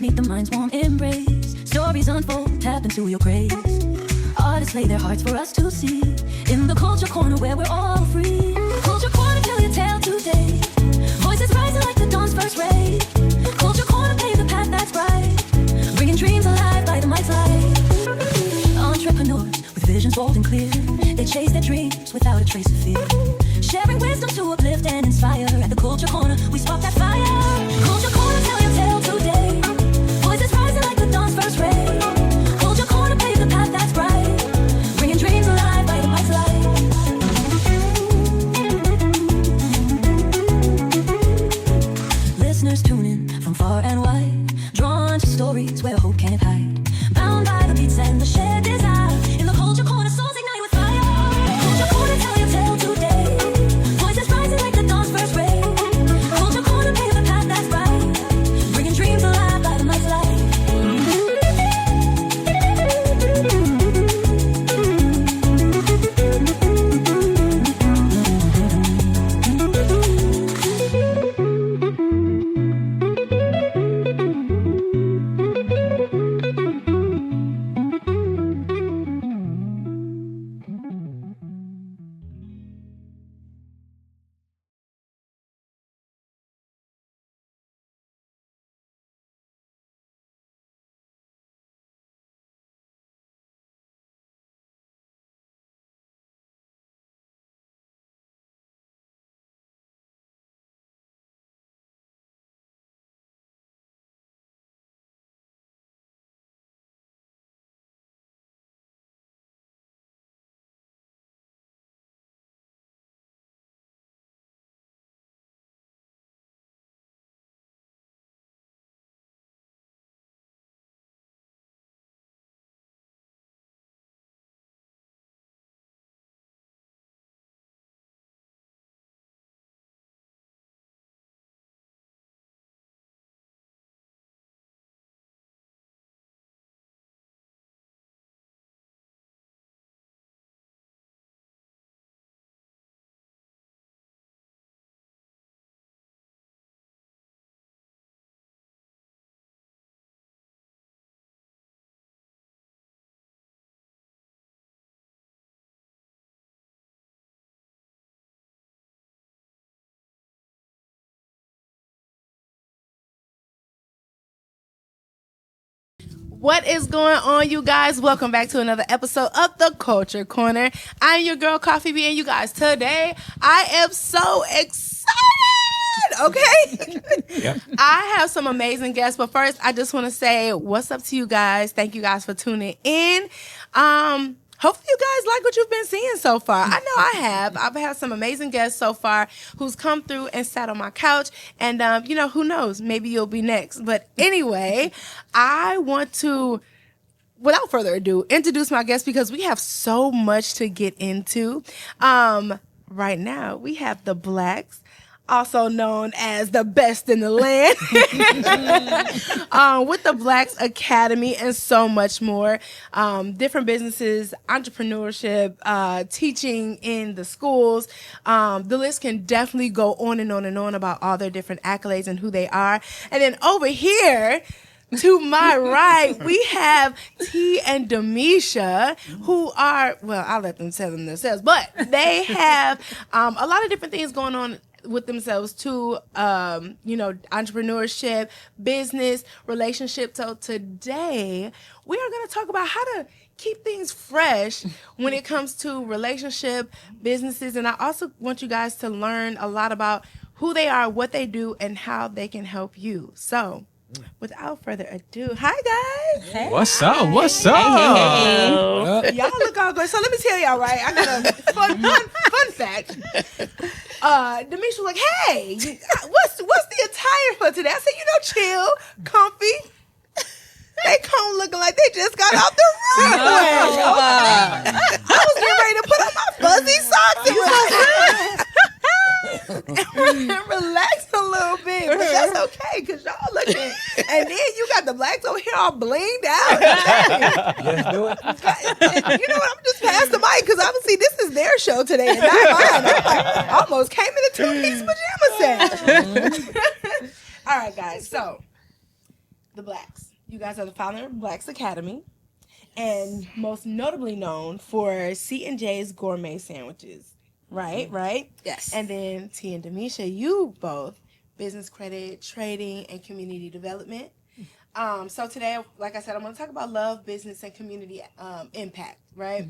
meet the mind's warm embrace. Stories unfold, tap into your grace. Artists lay their hearts for us to see. In the Culture Corner where we're all free. Culture Corner, tell your tale today. Voices rising like the dawn's first ray. Culture Corner, pave the path that's bright. Bringing dreams alive by the mic's light. Entrepreneurs with visions bold and clear. They chase their dreams without a trace of fear. Sharing wisdom to uplift and inspire. At the Culture Corner, we spark that fire. Culture Corner, tell your tale today. Voices rising like the dawn's first ray. Culture Corner, pave the path that's bright. Bringing dreams alive by the mic's light. Listeners tune in from far and wide, drawn to stories where hope can't hide. Bound by the beats and the shared desire. In the Culture Corner, souls ignite with fire. Culture Corner, tell your tale today. Voices rising like the dawn's first ray. Culture Corner, pave the path that's bright. Bringing dreams alive by the mic's light. What is going on, you guys? Welcome back to another episode of the Culture Corner. I'm your girl, Koffee B, and you guys, today I am so excited, okay? Yep. I have some amazing guests, but first I just want to say what's up to you guys. Thank you guys for tuning in. Hopefully you guys like what you've been seeing so far. I know I have. I've had some amazing guests so far who's come through and sat on my couch. And, who knows? Maybe you'll be next. But anyway, I want to, without further ado, introduce my guests because we have so much to get into. Right now, we have the Blacks, also known as the best in the land, with the Blacks Academy and so much more. Different businesses, entrepreneurship, teaching in the schools. The list can definitely go on and on and on about all their different accolades and who they are. And then over here, to my right, we have T and Demisha, who are, well, I'll let them tell them themselves, but they have a lot of different things going on with themselves too, entrepreneurship, business, relationship. So today we are going to talk about how to keep things fresh when it comes to relationship, businesses. And I also want you guys to learn a lot about who they are, what they do, and how they can help you. So without further ado, hi guys. Hey. What's up? What's up? Hey. Y'all look all good. So let me tell y'all, right? I got a fun fact. Demisha was like, "Hey, what's the attire for today?" I said, chill, comfy. They come looking like they just got out the runway. I was getting ready to put on my fuzzy socks and relax a little bit, but that's okay because y'all looking. And then you got the Blacks over here all blinged out. Let's do it. You know what? I'm just pass the mic because obviously this is their show today and not mine. I almost came in a 2-piece pajama set. All right, guys. So the Blacks. You guys are the founder of Blacks Academy, and most notably known for C&J's gourmet sandwiches. Right? Yes. And then T and Demisha, you both business credit, trading, and community development. So today, like I said, I'm going to talk about love, business, and community impact, right?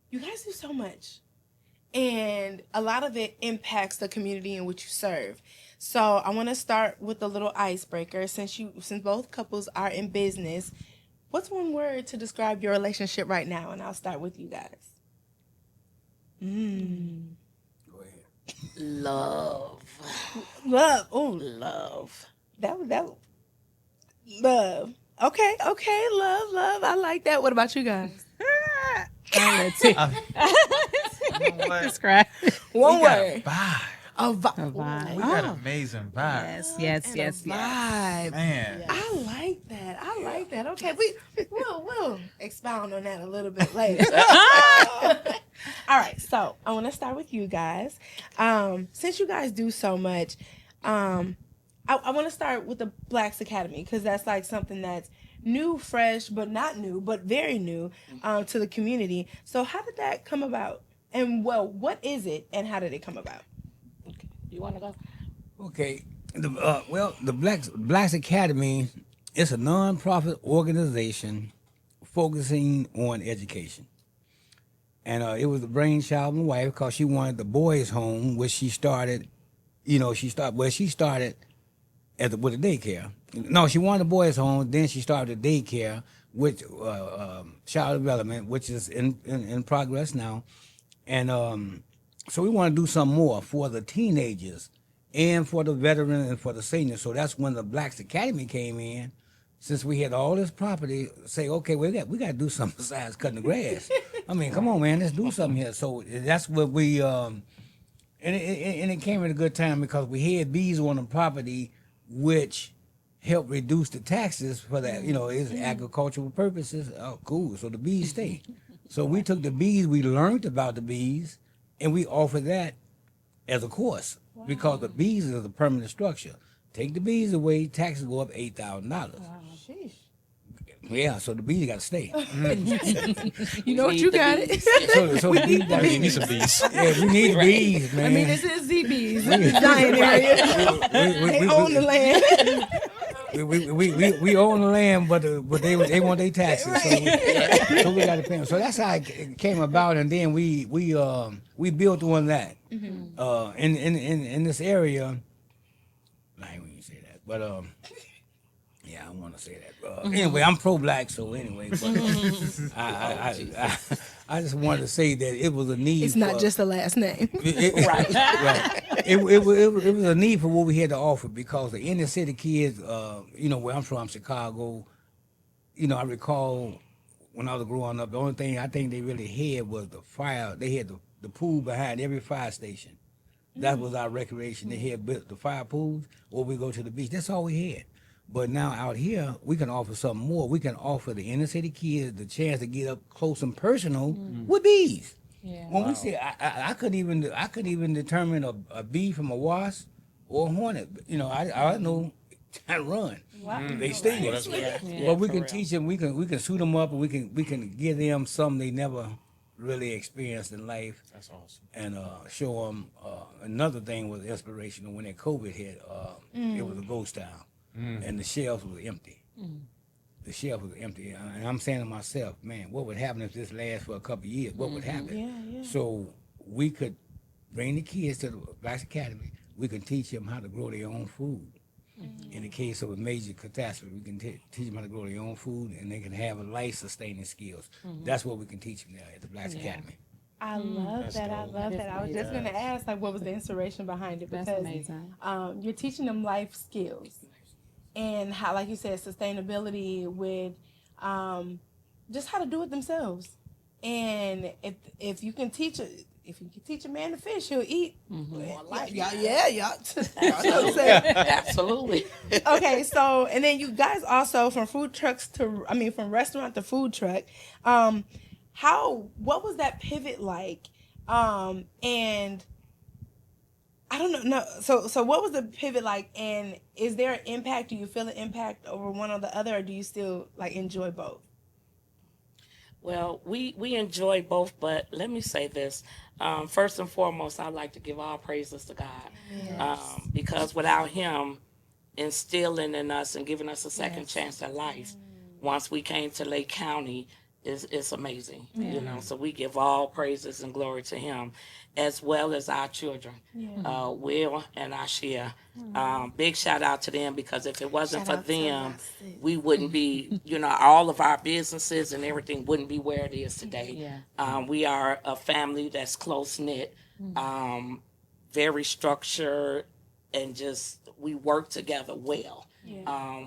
You guys do so much, and a lot of it impacts the community in which you serve. So I want to start with a little icebreaker. Since both couples are in business, what's one word to describe your relationship right now? And I'll start with you guys. Go ahead. Love. Love. Oh, Love. that love. Okay. Love. I like that. What about you guys? Describe. One We got a word. vibe. A vibe. A vibe. We got amazing vibe. Yes. Vibe. Man. I like that. Okay, we'll expound on that a little bit later. All right, so I want to start with you guys. Since you guys do so much, I want to start with the Blacks Academy because that's like something that's new, fresh, but not new, but very new to the community. So how did that come about? And what is it, and how did it come about? You want to go? Okay. The Blacks Academy is a non-profit organization focusing on education. And it was the brainchild of my wife because she wanted the boys' home, which she started, she started with a daycare. No, she wanted the boys' home, then she started a daycare, which child development, which is in progress now. And so we want to do some more for the teenagers and for the veterans and for the seniors. So that's when the Blacks Academy came in. Since we had all this property, say, okay, we got to do something besides cutting the grass. I mean, come on, man, let's do something here. So that's what we, and it came at a good time because we had bees on the property, which helped reduce the taxes for that. It's agricultural purposes. Oh, cool. So the bees stay. So we took the bees, we learned about the bees, and we offered that as a course because the bees is a permanent structure. Take the bees away, taxes go up $8,000. Sheesh. Yeah, so the bees got to stay. You know what you got it. So the bees got We need some bees. Yeah, we need bees, man. I mean, this is ZB's. This is Zion area. They own the land. we own the land, but they want their taxes, so we got to pay them. So that's how it came about, and then we built on that. In this area. I ain't gonna say that, but yeah, I want to say that. Anyway, I'm pro-black, so anyway, but I just wanted to say that it was a need. It's not just a last name. Right. It was a need for what we had to offer because the inner city kids, where I'm from, Chicago, I recall when I was growing up, the only thing I think they really had was the fire. They had the pool behind every fire station. That was our recreation. They had built the fire pools, or we go to the beach. That's all we had. But now out here, we can offer something more. We can offer the inner city kids the chance to get up close and personal with bees. Yeah. When we say, I couldn't even determine a bee from a wasp or a hornet. I know how to run. Wow. They stay there. But we can teach them. We can suit them up, and we can give them something they never really experienced in life. That's awesome. And show them another thing was inspirational. When that COVID hit, it was a ghost town, and the shelves was empty. The shelf was empty, and I'm saying to myself, man, what would happen if this lasts for a couple of years? What would happen? Yeah. So we could bring the kids to the Blacks Academy. We can teach them how to grow their own food. In the case of a major catastrophe, we can teach them how to grow their own food, and they can have a life-sustaining skills. That's what we can teach them now at the Blacks Academy. I love that. I love that. I was just going to ask, what was the inspiration behind it? That's Because amazing. You're teaching them life skills and how, like you said, sustainability with just how to do it themselves. And if you can teach a man to fish, he'll eat. Y'all. Absolutely. Okay, so and then you guys also from from restaurant to food truck. What was that pivot like? And I don't know. No. So what was the pivot like? And is there an impact? Do you feel an impact over one or the other, or do you still like enjoy both? Well, we enjoy both, but let me say this. First and foremost, I'd like to give all praises to God. Because without Him instilling in us and giving us a second chance at life, once we came to Lake County, it's amazing. You know, so we give all praises and glory to Him, as well as our children, Will and Ashia. Big shout out to them, because if it wasn't for them, we wouldn't be, you know, all of our businesses and everything wouldn't be where it is today. We are a family that's close knit, very structured, and just we work together well.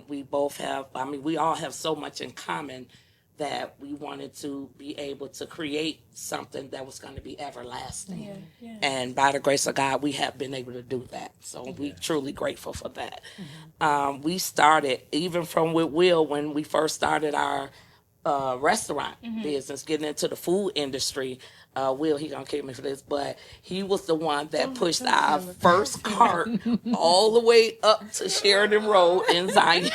We both have, I mean, we all have so much in common that we wanted to be able to create something that was going to be everlasting. And by the grace of God, we have been able to do that. So we truly grateful for that. We started, even from with Will, when we first started our restaurant business, getting into the food industry. Will, he gonna kick me for this, but he was the one that pushed our first cart all the way up to Sheridan Road in Zion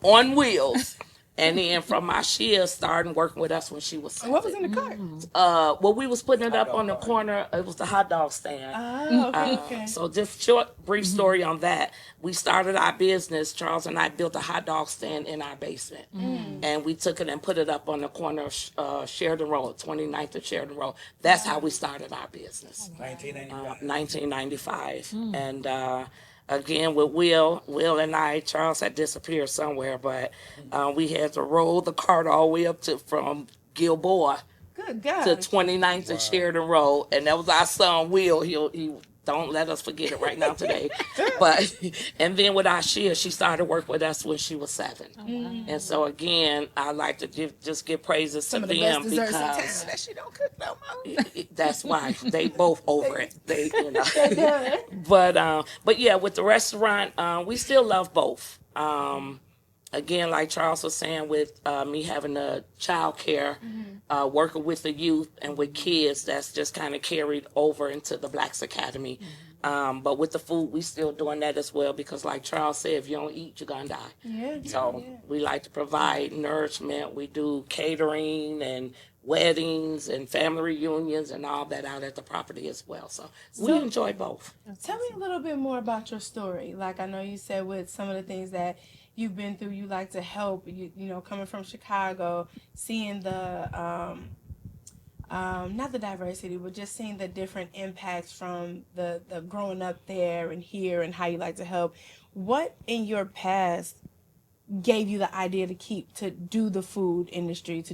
on wheels. And then from Ashia starting working with us when she was 7. What was in the cart? Well, we was putting it up on the corner. It was the hot dog stand. Oh, okay. So just brief story on that. We started our business. Charles and I built a hot dog stand in our basement. And we took it and put it up on the corner of Sheridan Road, 29th of Sheridan Road. That's how we started our business. 1995. And again, with Will and I, Charles had disappeared somewhere, but we had to roll the cart all the way up to from Gilboa Good God. to 29th and Sheridan Road, and that was our son Will. He don't let us forget it right now today. But and then with Ashia, she started work with us when she was 7. And so again, I like to just give praises Some to of the them best desserts in town because that she don't cook no more. that's why they both over it. They, you know. But yeah, with the restaurant, we still love both. Again, like Charles was saying, with me having a child care, working with the youth and with kids, that's just kind of carried over into the Blacks Academy. But with the food, we still doing that as well, because like Charles said, if you don't eat, you're going to die. So we like to provide nourishment. We do catering and weddings and family reunions and all that out at the property as well. So we enjoy both. Tell me a little bit more about your story. Like, I know you said with some of the things that you've been through, you like to help, you know, coming from Chicago, seeing the, not the diversity, but just seeing the different impacts from the growing up there and here and how you like to help. What in your past gave you the idea to do the food industry, to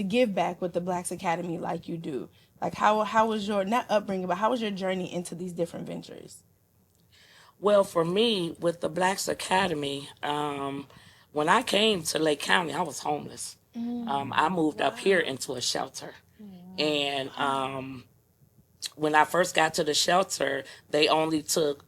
give back with the Blacks Academy like you do? Like, how was your, not upbringing, but how was your journey into these different ventures? Well, for me, with the Blacks Academy, when I came to Lake County, I was homeless. I moved up here into a shelter. And when I first got to the shelter, they only took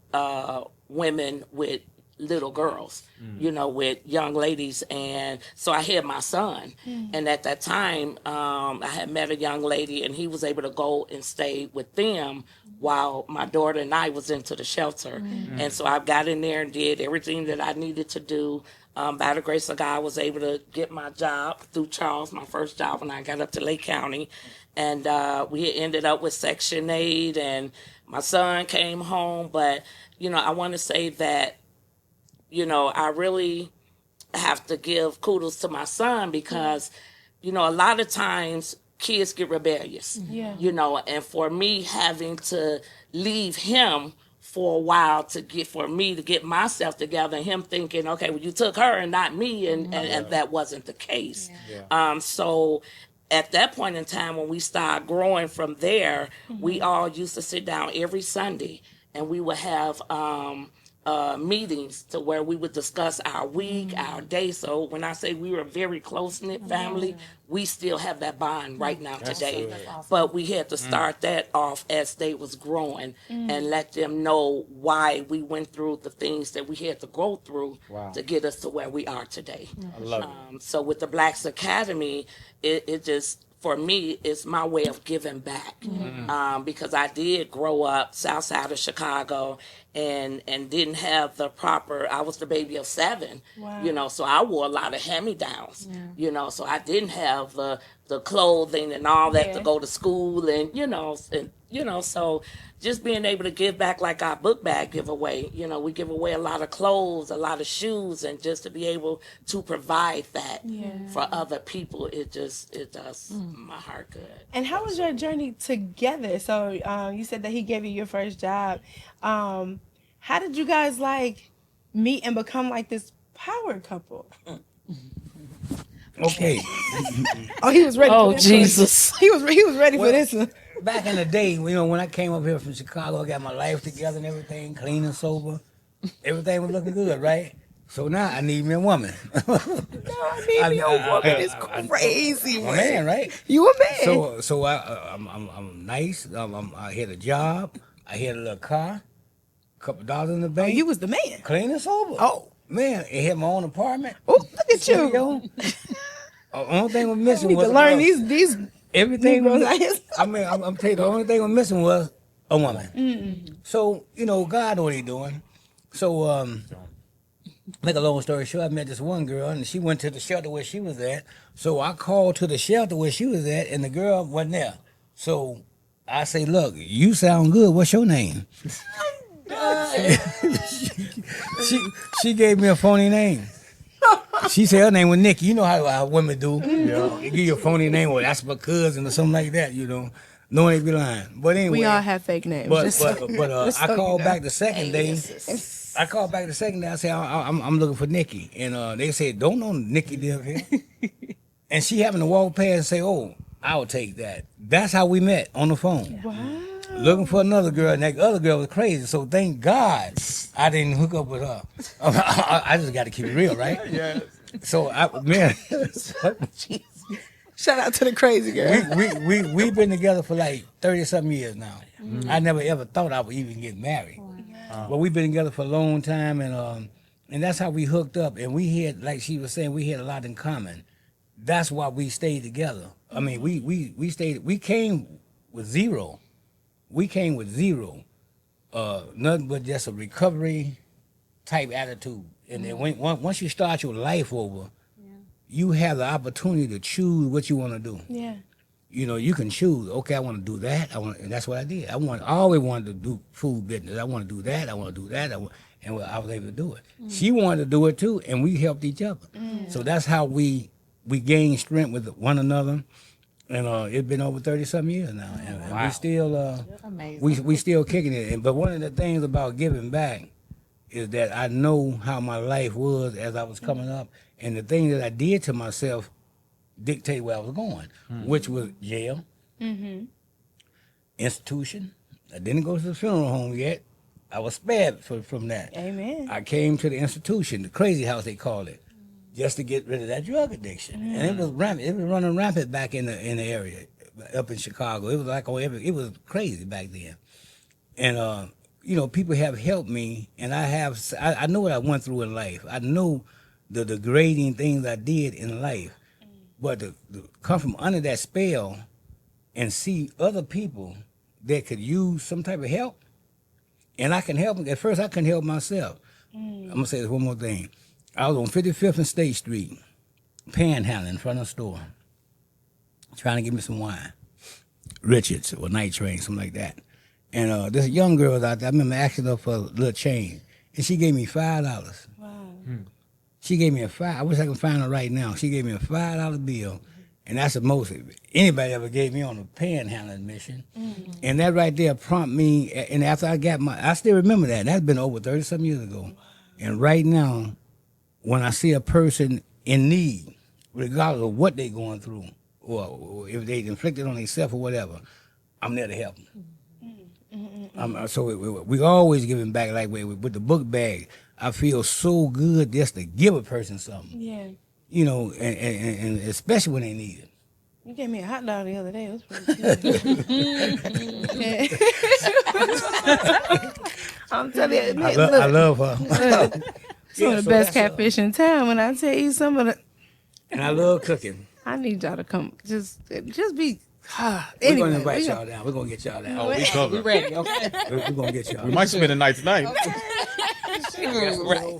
women with little girls, you know, with young ladies. And so I had my son. And at that time, I had met a young lady, and he was able to go and stay with them while my daughter and I was into the shelter. And so I got in there and did everything that I needed to do. By the grace of God, I was able to get my job through Charles, my first job when I got up to Lake County. And we ended up with Section 8, and my son came home. But, you know, I want to say that, you know, I really have to give kudos to my son, because, you know, a lot of times kids get rebellious, you know, and for me having to leave him for a while for me to get myself together, and him thinking, okay, well, you took her and not me, and that wasn't the case. So at that point in time, when we started growing from there, we all used to sit down every Sunday, and we would have meetings to where we would discuss our week, our day. So when I say we were a very close-knit family, we still have that bond right now today. Awesome. But we had to start that off as they was growing and let them know why we went through the things that we had to go through to get us to where we are today. I love it. So with the Blacks Academy, it just for me, it's my way of giving back. Because I did grow up south side of Chicago and didn't have the proper, I was the baby of 7, you know, so I wore a lot of hand-me-downs, you know, so I didn't have the clothing and all that to go to school and, so just being able to give back like our book bag giveaway, you know, we give away a lot of clothes, a lot of shoes, and just to be able to provide that for other people, it does my heart good. And how was your journey together? So you said that he gave you your first job. How did you guys like meet and become like this power couple? Okay. Oh, he was ready. Oh, for this Jesus. One. He was ready for this one. Back in the day, you know, when I came up here from Chicago, I got my life together and everything, clean and sober. Everything was looking good, right? So now I need me a woman. I need me a woman. It's crazy, I'm a man, right? You a man. So I'm nice. I had a job. I had a little car. Couple dollars in the bank. You was the man. Clean and sober. Oh. Man, I had my own apartment. Oh, look at you. Yo. Only thing was You missing need was to learn these everything. Negroes Was, out here. I mean, I'm telling you, the only thing was missing was a woman. So you know, God know what He doing. So make a long story short, I met this one girl, and she went to the shelter where she was at. So I called to the shelter where she was at, and the girl wasn't there. So I say, look, you sound good. What's your name? she gave me a phony name. She said her name was Nikki. You know how women do. They give you a phony name, well, that's my cousin or something like that, you know. Knowing they be lying. But anyway. We all have fake names. But I called back the second day. I called back the second day. I said, I'm looking for Nikki. And they said, don't know Nikki live here. And she happened to walk past and say, oh, I'll take that. That's how we met on the phone. Wow. Looking for another girl, and that other girl was crazy. So thank God I didn't hook up with her. I just got to keep it real, right? Yes. So man, Shout out to the crazy girl. we've been together for like 30-something years now. I never ever thought I would even get married, but we've been together for a long time, and that's how we hooked up. And we had, like she was saying, we had a lot in common. That's why we stayed together. I mean, we stayed. We came with zero. We came with zero, nothing but just a recovery type attitude. And then once you start your life over, you have the opportunity to choose what you want to do. Yeah. You know, you can choose. Okay, I want to do that. And that's what I did. I always wanted to do food business. I want to do that. I want to do that. And I was able to do it. She wanted to do it too, and we helped each other. So that's how we gained strength with one another. And it's been over 30-something years now, and we still we still kicking it. But one of the things about giving back is that I know how my life was as I was coming up, and the thing that I did to myself dictate where I was going, which was jail, institution. I didn't go to the funeral home yet. I was spared from that. Amen. I came to the institution, the crazy house they called it, just to get rid of that drug addiction. And it was rampant. It was running rampant back in the area, up in Chicago. It was like it was crazy back then. And you know, people have helped me, and I know what I went through in life. I know the degrading things I did in life, but to come from under that spell and see other people that could use some type of help, and I can help them. At first, I couldn't help myself. I'm gonna say this one more thing. I was on 55th and State Street, panhandling in front of a store, trying to get me some wine, Richards or Night Train, something like that. And this young girl was out there. I remember asking her for a little change, and she gave me $5. Wow. She gave me a $5. I wish I could find her right now. She gave me a $5 bill, and that's the most anybody ever gave me on a panhandling mission. And that right there prompted me. And after I still remember that. That's been over 30-something years ago. And right now, when I see a person in need, regardless of what they're going through, or if they inflicted on themselves or whatever, I'm there to help them. So we always giving back, like with the book bag. I feel so good just to give a person something. Yeah. You know, and especially when they need it. You gave me a hot dog the other day. It was pretty good. I'm telling you, I love her. some of the best catfish in town. When I tell you some of the, And I love cooking. I need y'all to come. Just be. We're Anyway, gonna invite y'all down. We're gonna get y'all down. Oh, we We covered. ready, okay? We're gonna get y'all. We might spend the night tonight.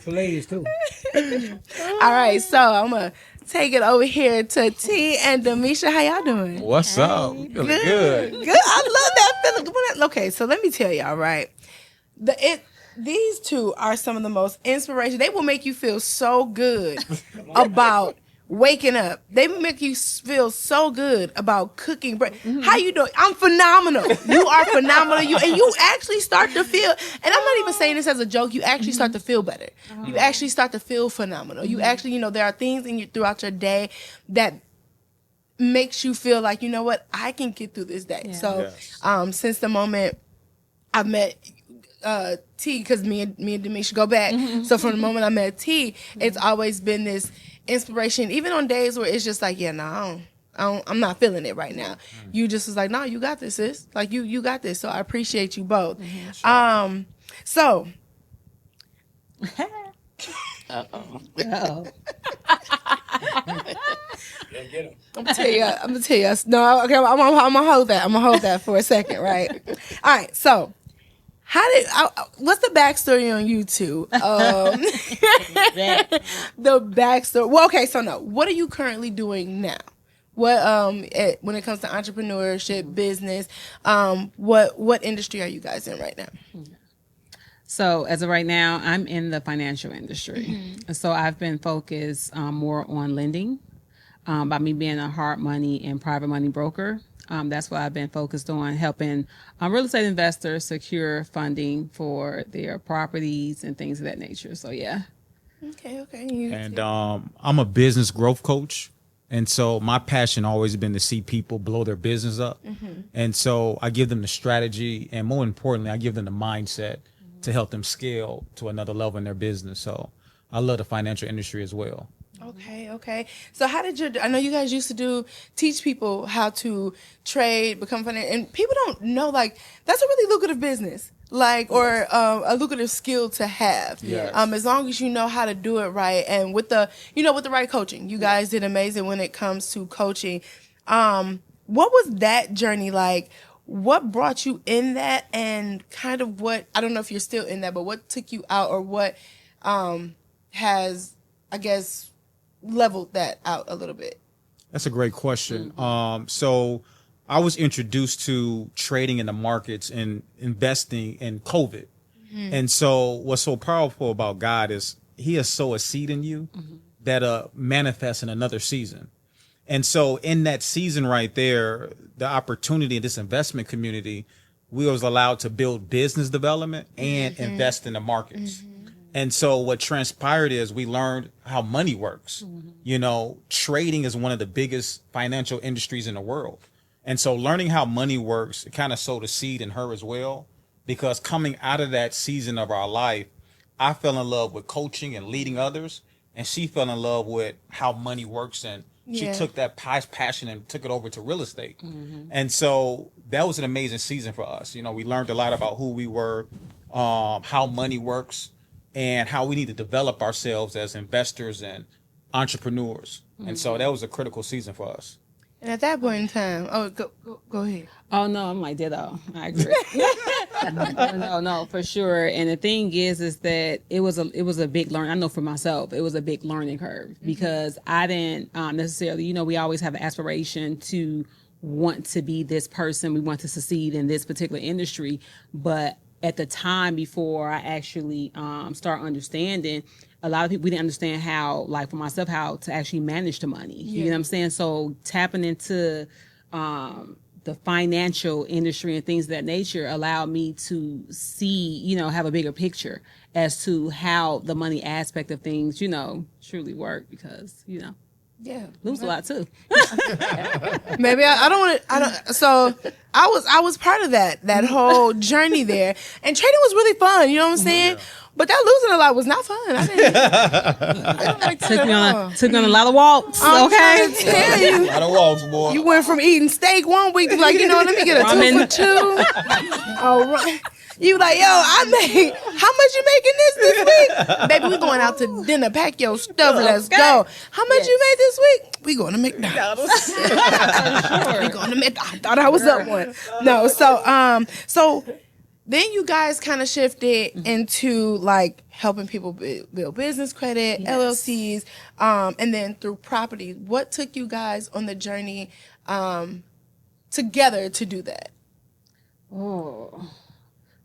For ladies too. All right, so I'm gonna take it over here to T and Demisha. How y'all doing? What's up? Feeling good. Good. I love that feeling. Okay, so let me tell y'all, right? These two are some of the most inspirational. They will make you feel so good about waking up. They make you feel so good about cooking bread. How you doing? I'm phenomenal. You are phenomenal. You actually start to feel, and I'm not even saying this as a joke, you actually start to feel better. You actually start to feel phenomenal. You actually, there are things throughout your day that makes you feel like, you know what, I can get through this day. Yeah. So Yes. since the moment I met T, because me and Demisha go back. So from the moment I met T, it's always been this inspiration, even on days where it's just like, yeah, no, I'm not feeling it right now. You just was like, no, you got this, sis. Like you got this. So I appreciate you both. So Uh-oh. I'm gonna tell you. No, okay, I'm gonna hold that. I'm gonna hold that for a second, right? All right. So, what's the backstory on you two? The backstory. Well, okay. So no, what are you currently doing now? What when it comes to entrepreneurship, business, what industry are you guys in right now? So as of right now, I'm in the financial industry. So I've been focused more on lending. By me being a hard money and private money broker. That's what I've been focused on, helping real estate investors secure funding for their properties and things of that nature. So yeah. Okay. And I'm a business growth coach. And so my passion always been to see people blow their business up. And so I give them the strategy, and more importantly, I give them the mindset to help them scale to another level in their business. So I love the financial industry as well. Okay. So how did I know you guys used to teach people how to trade, become financial, and people don't know, like, that's a really lucrative business, or a lucrative skill to have. Yes. As long as you know how to do it right, and with the right coaching. You guys did amazing when it comes to coaching. What was that journey like? What brought you in that, and kind of what, I don't know if you're still in that, but what took you out, or what has, I guess, leveled that out a little bit? That's a great question. So I was introduced to trading in the markets and investing in COVID. And so what's so powerful about God is he has sown a seed in you that manifests in another season. And so in that season right there, the opportunity in this investment community, we was allowed to build business development and invest in the markets. And so what transpired is we learned how money works. Trading is one of the biggest financial industries in the world. And so learning how money works, it kind of sowed a seed in her as well, because coming out of that season of our life, I fell in love with coaching and leading others. And she fell in love with how money works. And she took that passion and took it over to real estate. And so that was an amazing season for us. We learned a lot about who we were, how money works, and how we need to develop ourselves as investors and entrepreneurs. And so that was a critical season for us. And at that point in time, go ahead. Oh no, I'm like ditto. I agree. No, for sure. And the thing is that it was a big learn. I know for myself, it was a big learning curve, because I didn't necessarily, we always have an aspiration to want to be this person. We want to succeed in this particular industry, but at the time before I actually start understanding, a lot of people, we didn't understand how, like for myself, how to actually manage the money. You know what I'm saying? So tapping into the financial industry and things of that nature allowed me to see, have a bigger picture as to how the money aspect of things, truly work, because, lose a lot too. Maybe I don't want to. So I was part of that whole journey there, and trading was really fun. You know what I'm saying? But that losing a lot was not fun. I didn't like that Took me at all. on a lot of walks. I'm Okay. trying to tell you. A lot of walks, boy. You went from eating steak one week to like, let me get a Ramen. 2 for 2. All right. You like, yo, I made, how much you making this week? Baby, we going out to dinner. Pack your stuff. Let's go. How much you made this week? We going to McDonald's. We going to McDonald's. I thought I was up one. No, so then you guys kind of shifted into like helping people build business credit, LLCs, and then through property. What took you guys on the journey together to do that? Oh,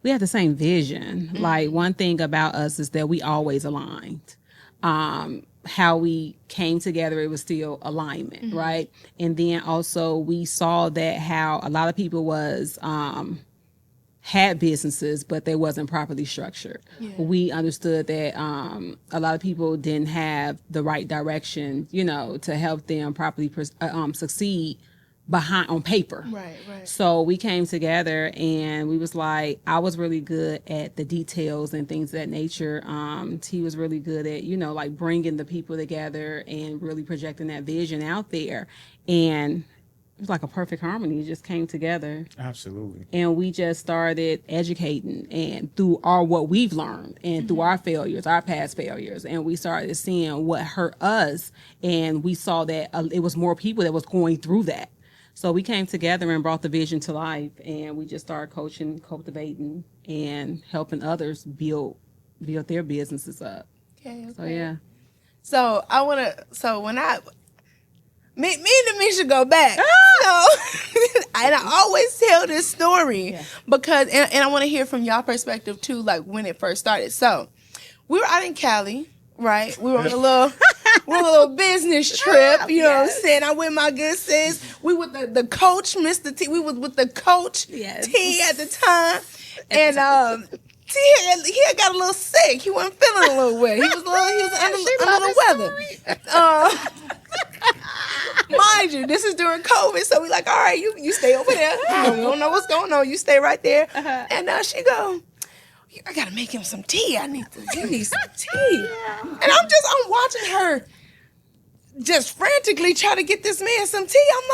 we had the same vision. Like one thing about us is that we always aligned. How we came together, it was still alignment, right? And then also we saw that how a lot of people was had businesses, but they wasn't properly structured. Yeah. We understood that a lot of people didn't have the right direction, to help them properly succeed behind on paper. Right. So we came together and we was like, I was really good at the details and things of that nature. He was really good at, like bringing the people together and really projecting that vision out there. And it was like a perfect harmony. It just came together. Absolutely. And we just started educating and through what we've learned and through our failures, our past failures. And we started seeing what hurt us. And we saw that it was more people that was going through that. So we came together and brought the vision to life, and we just started coaching, cultivating, and helping others build their businesses up. Okay. So yeah. So me and Demisha go back. And I always tell this story because, and I want to hear from y'all perspective too, like when it first started. So we were out in Cali, right? We were on a little business trip, you know what I'm saying? I with my good sis. We with the coach, Mr. T. We was with the coach T at the time. And T had got a little sick. He wasn't feeling a little well. He was under the weather. Mind you, this is during COVID, so we like, all right, you stay over there. We don't know what's going on. You stay right there. And she go, I gotta make him some tea. You need some tea. And I'm watching her just frantically try to get this man some tea. I'm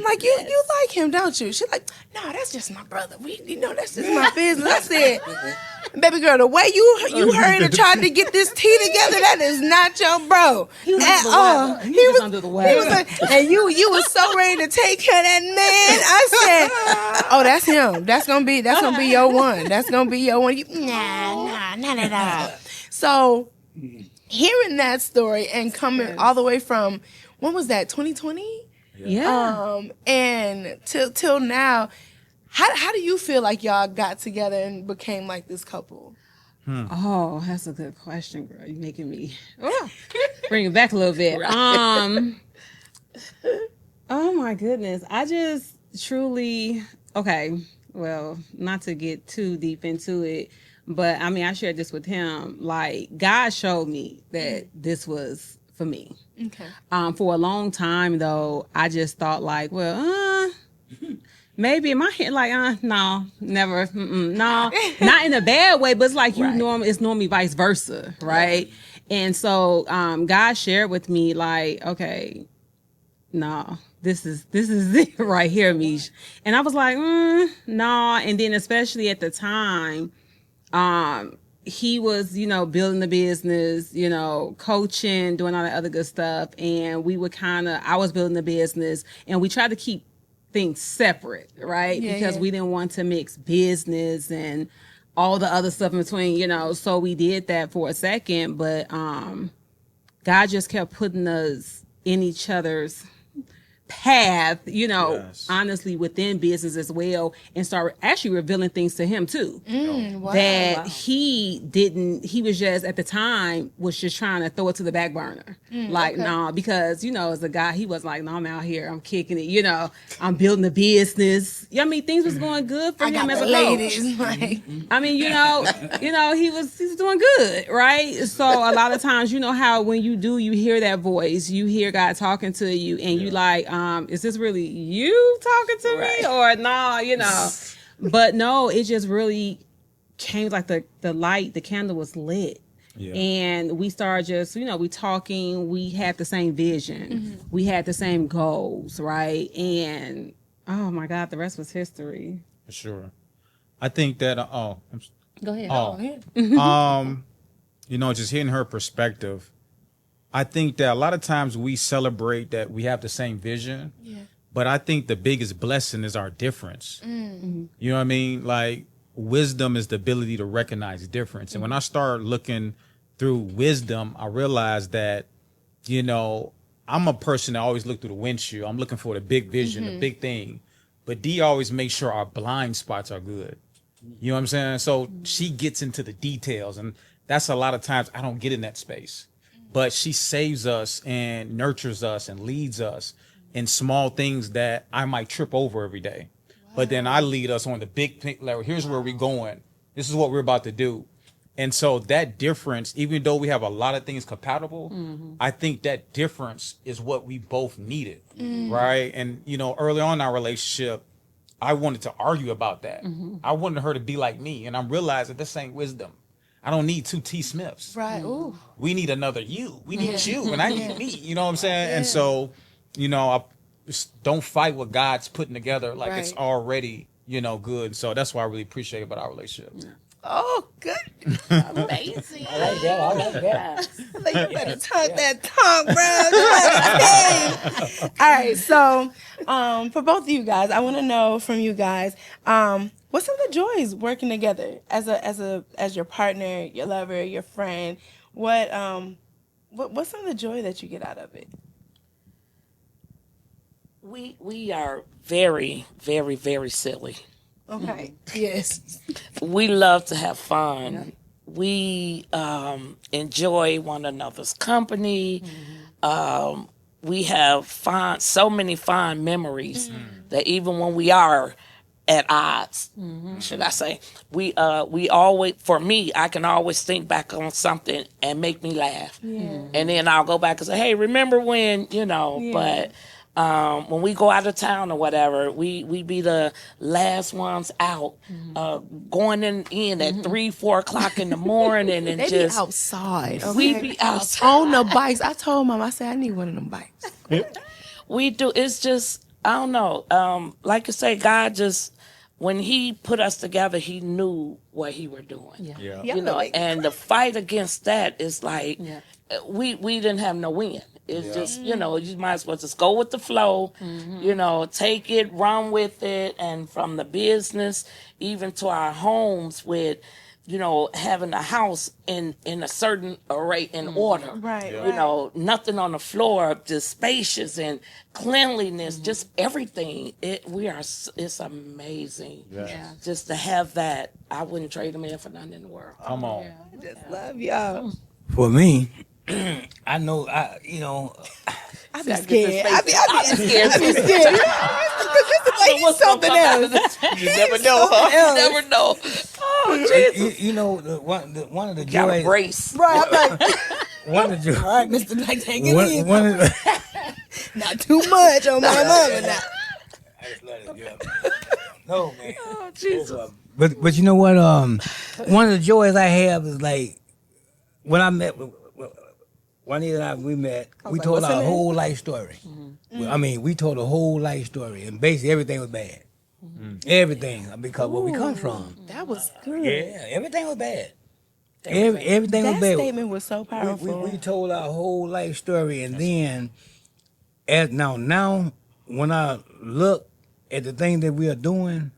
like, you like him, don't you? She's like, no, that's just my brother. That's just my business. I said, baby girl, the way you hurried and tried to get this tea together, that is not your bro at all. He was under the weather. And you was so ready to take care of that man. I said, oh, that's him. That's gonna be your one. That's gonna be your one. Nah, not at all. So hearing that story and coming all the way from, when was that, 2020? Yeah. And till now, how do you feel like y'all got together and became like this couple? Oh, that's a good question, girl. You're making me bring it back a little bit. Oh my goodness. I just truly, well, not to get too deep into it, but I mean, I shared this with him. Like, God showed me that this was for me. Okay. For a long time, though, I just thought like, well, maybe in my head, like, no, never, no, not in a bad way, but it's like it's normally vice versa, right? And so God shared with me like, okay, no, this is it right here, Mish. And I was like, no. And then especially at the time, he was, building the business, coaching, doing all that other good stuff. And we would I was building the business, and we tried to keep things separate, right? Because we didn't want to mix business and all the other stuff in between, so we did that for a second. But God just kept putting us in each other's path, honestly, within business as well, and start actually revealing things to him too. He was just at the time was just trying to throw it to the back burner. Because as a guy, he was like, no, I'm out here, I'm kicking it, I'm building a business. I mean, things was going good for him as a coach. I mean, he was doing good, right? So a lot of times, how when you hear that voice, you hear God talking to you, and you like, is this really you talking to me or no, you know? But no, it just really came like the light, the candle was lit. Yeah. And we started just, you know, we talking, we had the same vision. We had the same goals, right? And oh my God, the rest was history. For sure. I think that, Go ahead. you know, just hearing her perspective, I think that a lot of times we celebrate that we have the same vision, but I think the biggest blessing is our difference. You know what I mean? Like, wisdom is the ability to recognize difference. And when I start looking through wisdom, I realize that, you know, I'm a person that always look through the windshield. I'm looking for the big vision, the big thing. But D always makes sure our blind spots are good. You know what I'm saying? So she gets into the details, and that's a lot of times I don't get in that space. But she saves us and nurtures us and leads us in small things that I might trip over every day. But then I lead us on the big thing. Like, here's where we're going. This is what we're about to do. And so that difference, even though we have a lot of things compatible, I think that difference is what we both needed, right? And, you know, early on in our relationship, I wanted to argue about that. I wanted her to be like me. And I'm realizing this ain't wisdom. I don't need two T. Smiths. Right. Ooh. We need another you. We need you, and I need me. You know what I'm saying? And so, you know, I just don't fight what God's putting together. Like, it's already, you know, good. So that's what I really appreciate about our relationship. Oh, good. Amazing. I like that. Like, you better talk that talk, bro. All right, so for both of you guys, I want to know from you guys, what's some of the joys working together as your partner, your lover, your friend? What's some of the joy that you get out of it? We are very, very, very silly. Okay. Yes. We love to have fun. We enjoy one another's company. We have so many fond memories that even when we are at odds, should I say, we always, for me, I can always think back on something and make me laugh. And then I'll go back and say, hey, remember when, you know, but when we go out of town or whatever, we be the last ones out, going in at 3-4 o'clock in the morning, and They just be outside. Okay? we be outside on the bikes. I told Mom, I said I need one of them bikes. We do. It's just, I don't know. Like I say, God just, when He put us together, He knew what He were doing. You know, and the fight against that is like, we didn't have no win. It's just, you know, you might as well just go with the flow, you know, take it, run with it. And from the business, even to our homes with, you know, having a house in a certain array in order. Right. You know, nothing on the floor, just spacious and cleanliness, just everything. It's amazing. Just to have that. I wouldn't trade them in for nothing in the world. Come on. I just love y'all. For me, I know, you know, I be scared. I be scared. Like it's something else. You never know, huh? You never know. Oh, Jesus. you know, one of the Got a joys. brace. Right. I'm like, One of the joys. all right, Mr. Knight, take it in. One of the. Not too much on my mama now. I just let it go. No, man. Oh, Jesus. But you know what? One of the joys I have is like when I met with Juanita and I, we met. We like, told what's her our name? whole life story. I mean, we told a whole life story, and basically everything was bad. Everything because where we come from. That was good. Yeah, everything was bad. Everything was That bad. statement was so powerful. We told our whole life story, and then now when I look at the thing that we are doing,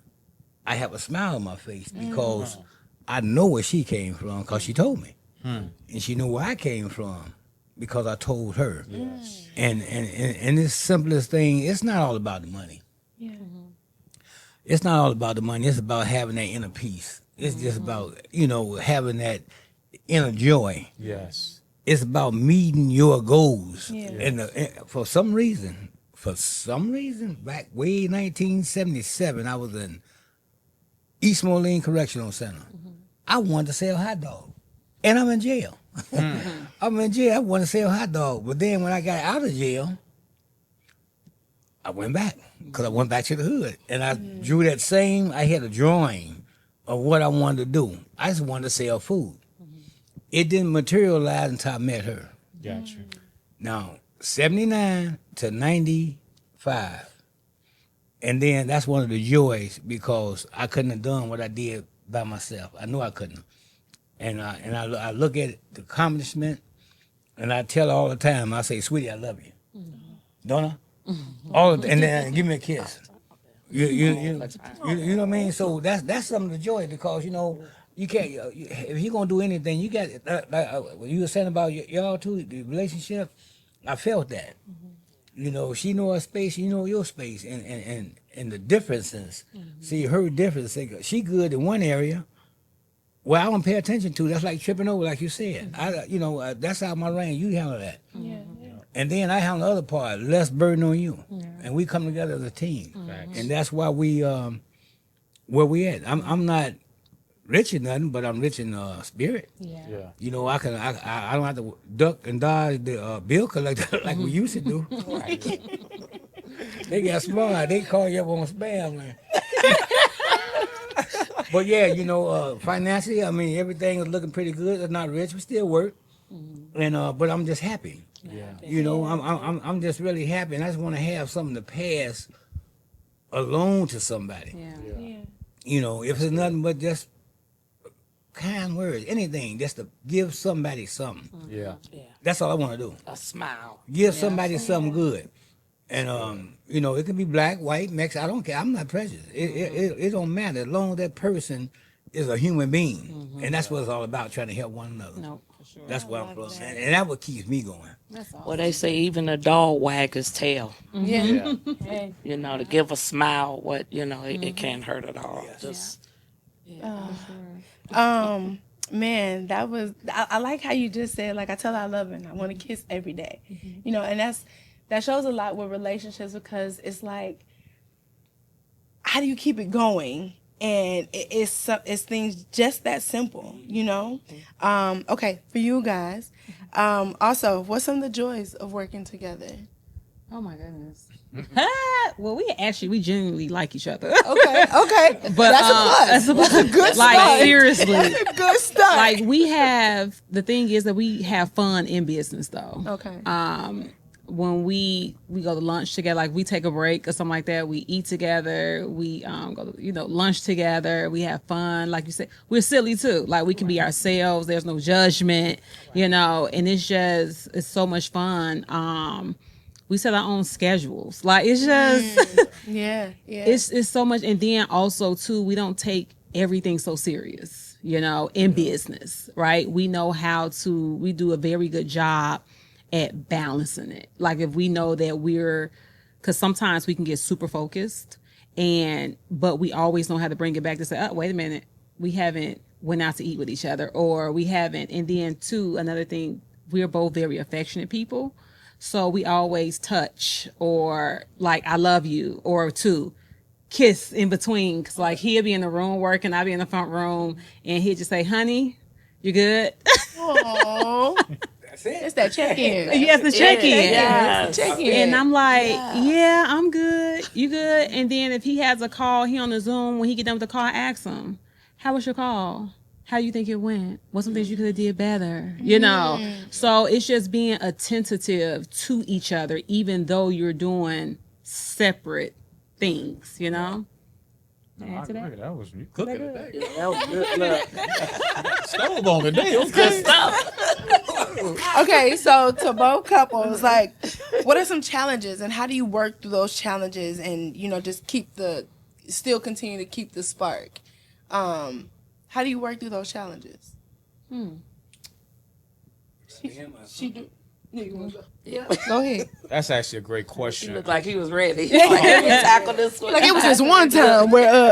I have a smile on my face because I know where she came from because she told me, and she knew where I came from because I told her. Yes. And this simplest thing, it's not all about the money. Yeah. It's not all about the money. It's about having that inner peace. It's just about, you know, having that inner joy. Yes. It's about meeting your goals. Yeah. And for some reason, back way 1977, I was in East Moline Correctional Center. I wanted to sell hot dogs. And I'm in jail. I'm in jail. I wanted to sell hot dogs. But then when I got out of jail, I went back because I went back to the hood, and I drew that same. I had a drawing of what I wanted to do. I just wanted to sell food. It didn't materialize until I met her. Gotcha. Now, 79 to 95. And then that's one of the joys because I couldn't have done what I did by myself. I knew I couldn't. And I look at the accomplishment, and I tell her all the time, I say, sweetie, I love you. Don't I? And then give me a kiss. You know what I mean? So that's some of the joy because, you can't, if you're going to do anything, you got, what you were saying about y'all too, the relationship, I felt that. She know her space, you know your space, and the differences. See, her difference, she good in one area, well, I don't pay attention to. That's like tripping over, like you said. That's out my range. You handle that. And then I handle the other part, less burden on you. And we come together as a team. And that's why we, where we at. I'm not rich in nothing, but I'm rich in spirit. I don't have to duck and dodge the bill collector like we used to do. They got smart. They call you up on spam, man. But yeah, financially, I mean, everything is looking pretty good. It's not rich, we still work, and but I'm just happy. I'm just really happy, and I just want to have something to pass along to somebody. If it's nothing but just kind words, anything, just to give somebody something. That's all I want to do. A smile. Give somebody something good. And it can be black, white, Mexican. I don't care. I'm not prejudiced. It don't matter as long as that person is a human being, and that's what it's all about, trying to help one another. No, for sure. That's what I'm from, and that's what keeps me going. That's awesome. Well, they say even a dog wag his tail. Yeah. To give a smile, it can't hurt at all. Man, that was, I like how you just said, like, I tell her I love her and I want to kiss every day. And that shows a lot with relationships because it's like, how do you keep it going? And it's things just that simple, Okay, for you guys. Also, what's some of the joys of working together? Oh my goodness. Well, we genuinely like each other. Okay. But that's a plus. That's a good start. Like, seriously. That's a good start. Like, the thing is that we have fun in business, though. Okay. When we go to lunch together, like we take a break or something like that, we eat together, we go to, lunch together, we have fun. Like you said, we're silly too. Like, we can be ourselves. There's no judgment, and it's so much fun. We set our own schedules. Like, it's just, yeah. It's so much. And then also too, we don't take everything so serious, in business, right? We know we do a very good job at balancing it. Like, if we know that because sometimes we can get super focused, but we always know how to bring it back to say, oh, wait a minute, we haven't went out to eat with each other, or we haven't. And then too, another thing, we're both very affectionate people. So we always touch, or like, I love you, or kiss in between. Cause like, he'll be in the room working, I'll be in the front room, and he'll just say, honey, you good? Aww. It's that check-in. Yes, the check-in. Yes. Check-in. And I'm like, yeah, I'm good. You good? And then if he has a call, he on the Zoom, when he get done with the call, I ask him, how was your call? How you think it went? What some things you could have did better? So it's just being attentive to each other, even though you're doing separate things, Add to that? That was you cooking today. That was good. Look. Stove on today. It was good stuff. Okay, so to both couples, like, what are some challenges, and how do you work through those challenges, and just still continue to keep the spark? How do you work through those challenges? She do. Yeah, go ahead. That's actually a great He question. looked like he was ready. Let me tackle this one. Like, it was this one time where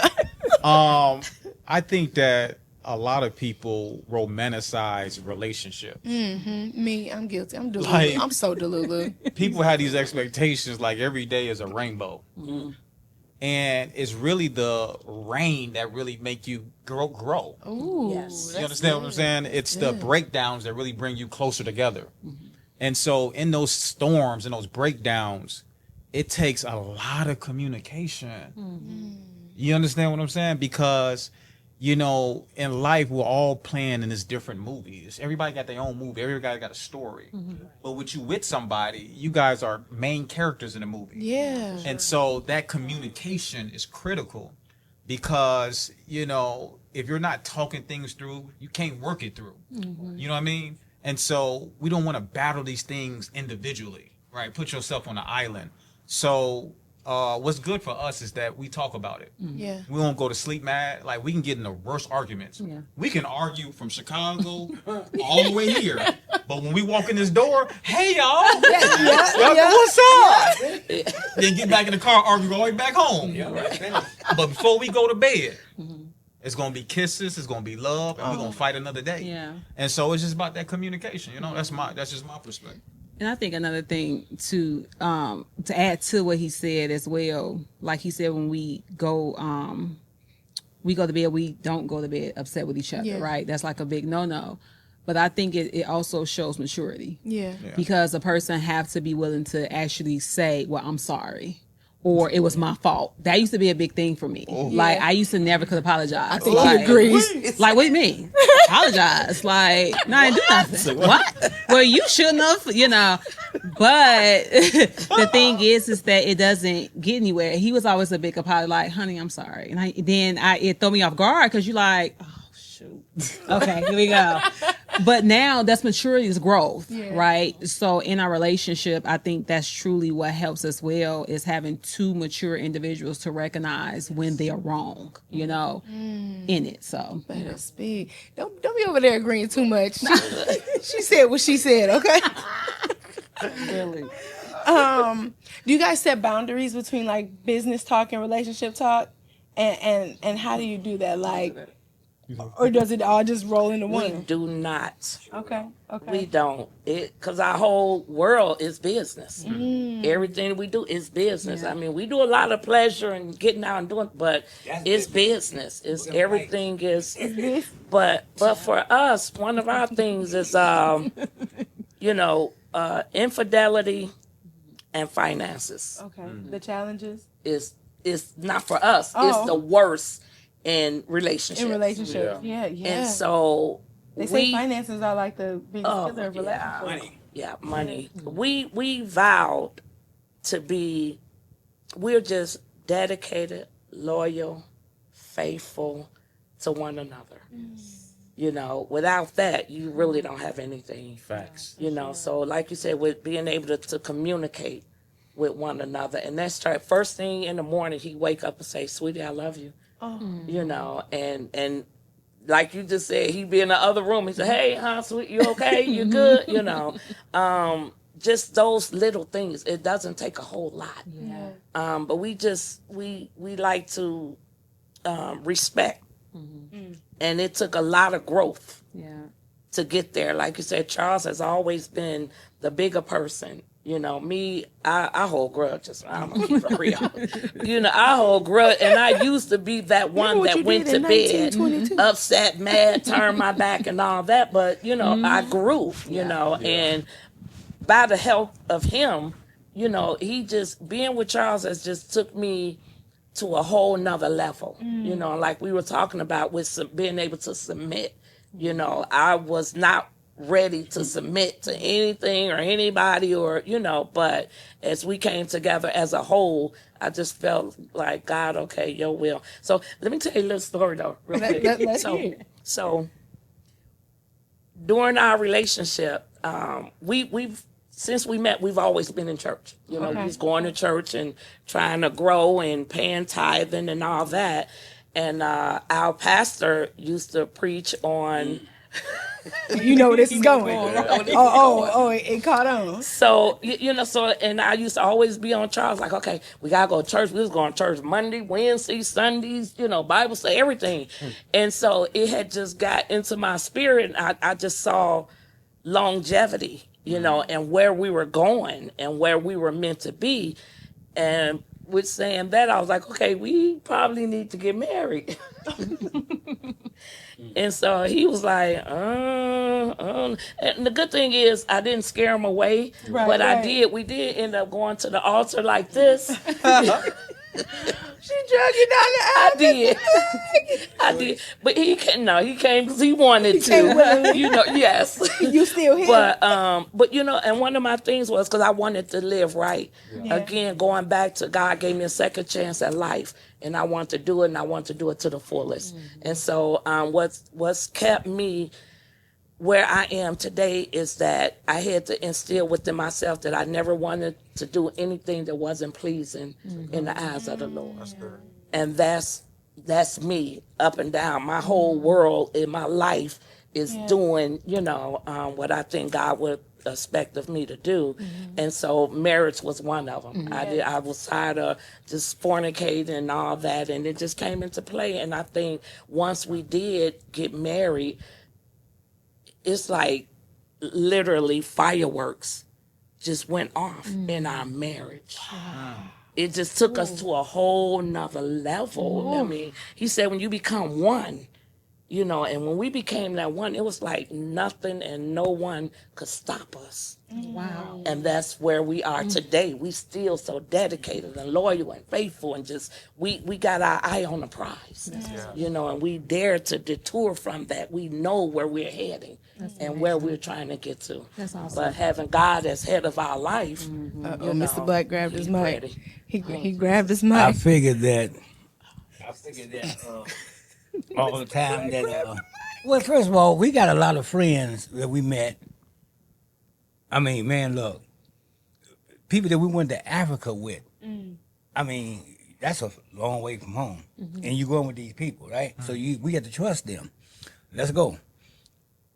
I think that a lot of people romanticize relationships. me, I'm guilty. I'm Delulu. Like- I'm so Delulu. People have these expectations like every day is a rainbow. And it's really the rain that really make you grow. Ooh, Yes. You understand what I'm saying? It's the breakdowns that really bring you closer together. And so in those storms and those breakdowns, it takes a lot of communication. You understand what I'm saying? Because, you know, in life, we're all playing in this different movies. Everybody got their own movie. Everybody got a story. But with you with somebody, you guys are main characters in the movie. Yeah. And so that communication is critical because, you know, if you're not talking things through, you can't work it through. You know what I mean? And so we don't want to battle these things individually, right? Put yourself on an island. So what's good for us is that we talk about it. Yeah. We won't go to sleep mad. Like, we can get in the worst arguments. Yeah. We can argue from Chicago all the way here. But when we walk in this door, hey, y'all. What's up? Then get back in the car, argue all the way back home. But before we go to bed, it's going to be kisses, it's going to be love, and we're going to fight another day. Yeah. And so it's just about that communication. You know, that's just my perspective. And I think another thing to add to what he said as well, like he said, when we go to bed, we don't go to bed upset with each other, Yeah. right? That's like a big no. But I think it also shows maturity. Yeah. Because a person have to be willing to actually say, well, I'm sorry. Or it was my fault. That used to be a big thing for me. Like, I used to never could apologize. I think he agrees. Like, what do you mean? Apologize. Like, no, I didn't do nothing. What? Well, you shouldn't have, you know. But the thing is that it doesn't get anywhere. He was always a big apology, like, honey, I'm sorry. And it threw me off guard because you're like, oh, shoot. Okay, here we go. But now that's maturity, is growth, right? So in our relationship, I think that's truly what helps us well, is having two mature individuals to recognize when they are wrong, you know, in it. So Better speak. Don't be over there agreeing too much. She said what she said, okay? really, Do you guys set boundaries between like business talk and relationship talk? And how do you do that? Like, or does it all just roll into We one? do not. Okay. We don't. Because our whole world is business. Everything we do is business. I mean, we do a lot of pleasure and getting out and doing, but it's business. It's everything is. But for us, one of our things is, you know, infidelity and finances Okay. The challenges is not for us. Oh. It's the worst in relationships. in relationships. Yeah. And so They say finances are like the biggest killer of relationships. Money. Yeah, money. We vowed to be, we're just dedicated, loyal, faithful to one another. You know, without that, you really don't have anything. Facts. You know, so like you said, with being able to communicate with one another. And that's first thing in the morning, he wake up and say, sweetie, I love you. You know, and like you just said, he'd be in the other room. He said, hey, sweet, you okay? You good? You know, just those little things. It doesn't take a whole lot. But we like to respect. And it took a lot of growth to get there. Like you said, Charles has always been the bigger person. You know, me, I hold grudges. I'm going to keep it real. You know, I hold grudge, and I used to be that one that went to bed upset, mad, turned my back and all that. But, you know, I grew, you know, and by the help of him, you know, being with Charles has just took me to a whole nother level. You know, like we were talking about with being able to submit. You know, I was not ready to submit to anything or anybody, or, you know, but as we came together as a whole, I just felt like, God, okay, your will. So let me tell you a little story though, real quick. Let's hear it. So during our relationship, we've since we met, we've always been in church. You know, Okay. he's going to church and trying to grow and paying tithing and all that. And our pastor used to preach on. You know where this is going. It caught on. So, you know, and I used to always be on Charles, like, okay, we got to go to church. We was going to church Monday, Wednesday, Sundays, you know, Bible study, everything. And so it had just got into my spirit. And I just saw longevity, you know, and where we were going and where we were meant to be. And with saying that, I was like, okay, we probably need to get married. And so he was like, and the good thing is I didn't scare him away, but we did end up going to the altar like this. She drug you down the aisle. I did. But he came because he wanted to. Yes. You still here. But and one of my things was because I wanted to live right. Yeah. Again, going back to God gave me a second chance at life, and I want to do it, and I want to do it to the fullest. Mm-hmm. And so what's kept me where I am today is that I had to instill within myself that I never wanted to do anything that wasn't pleasing in the eyes of the Lord. That's good. And that's me up and down. My whole world in my life is doing, what I think God would expect of me to do. Mm-hmm. And so marriage was one of them. Mm-hmm. I was tired of just fornicating and all that, and it just came into play. And I think once we did get married, it's like literally fireworks just went off in our marriage. Wow. It just took us to a whole nother level. I mean, he said when you become one, and when we became that one, it was like nothing and no one could stop us. Wow. And that's where we are today. We still so dedicated and loyal and faithful, and just we got our eye on the prize. And we dare to detour from that. We know where we're heading and where we're trying to get to. That's awesome. But having God as head of our life, Mr. Black grabbed his mic. He grabbed his mic. I figured that all the time that well, first of all, we got a lot of friends that we met. I mean, man, look, people that we went to Africa with. I mean, that's a long way from home, and you going with these people, right? So we have to trust them. Let's go.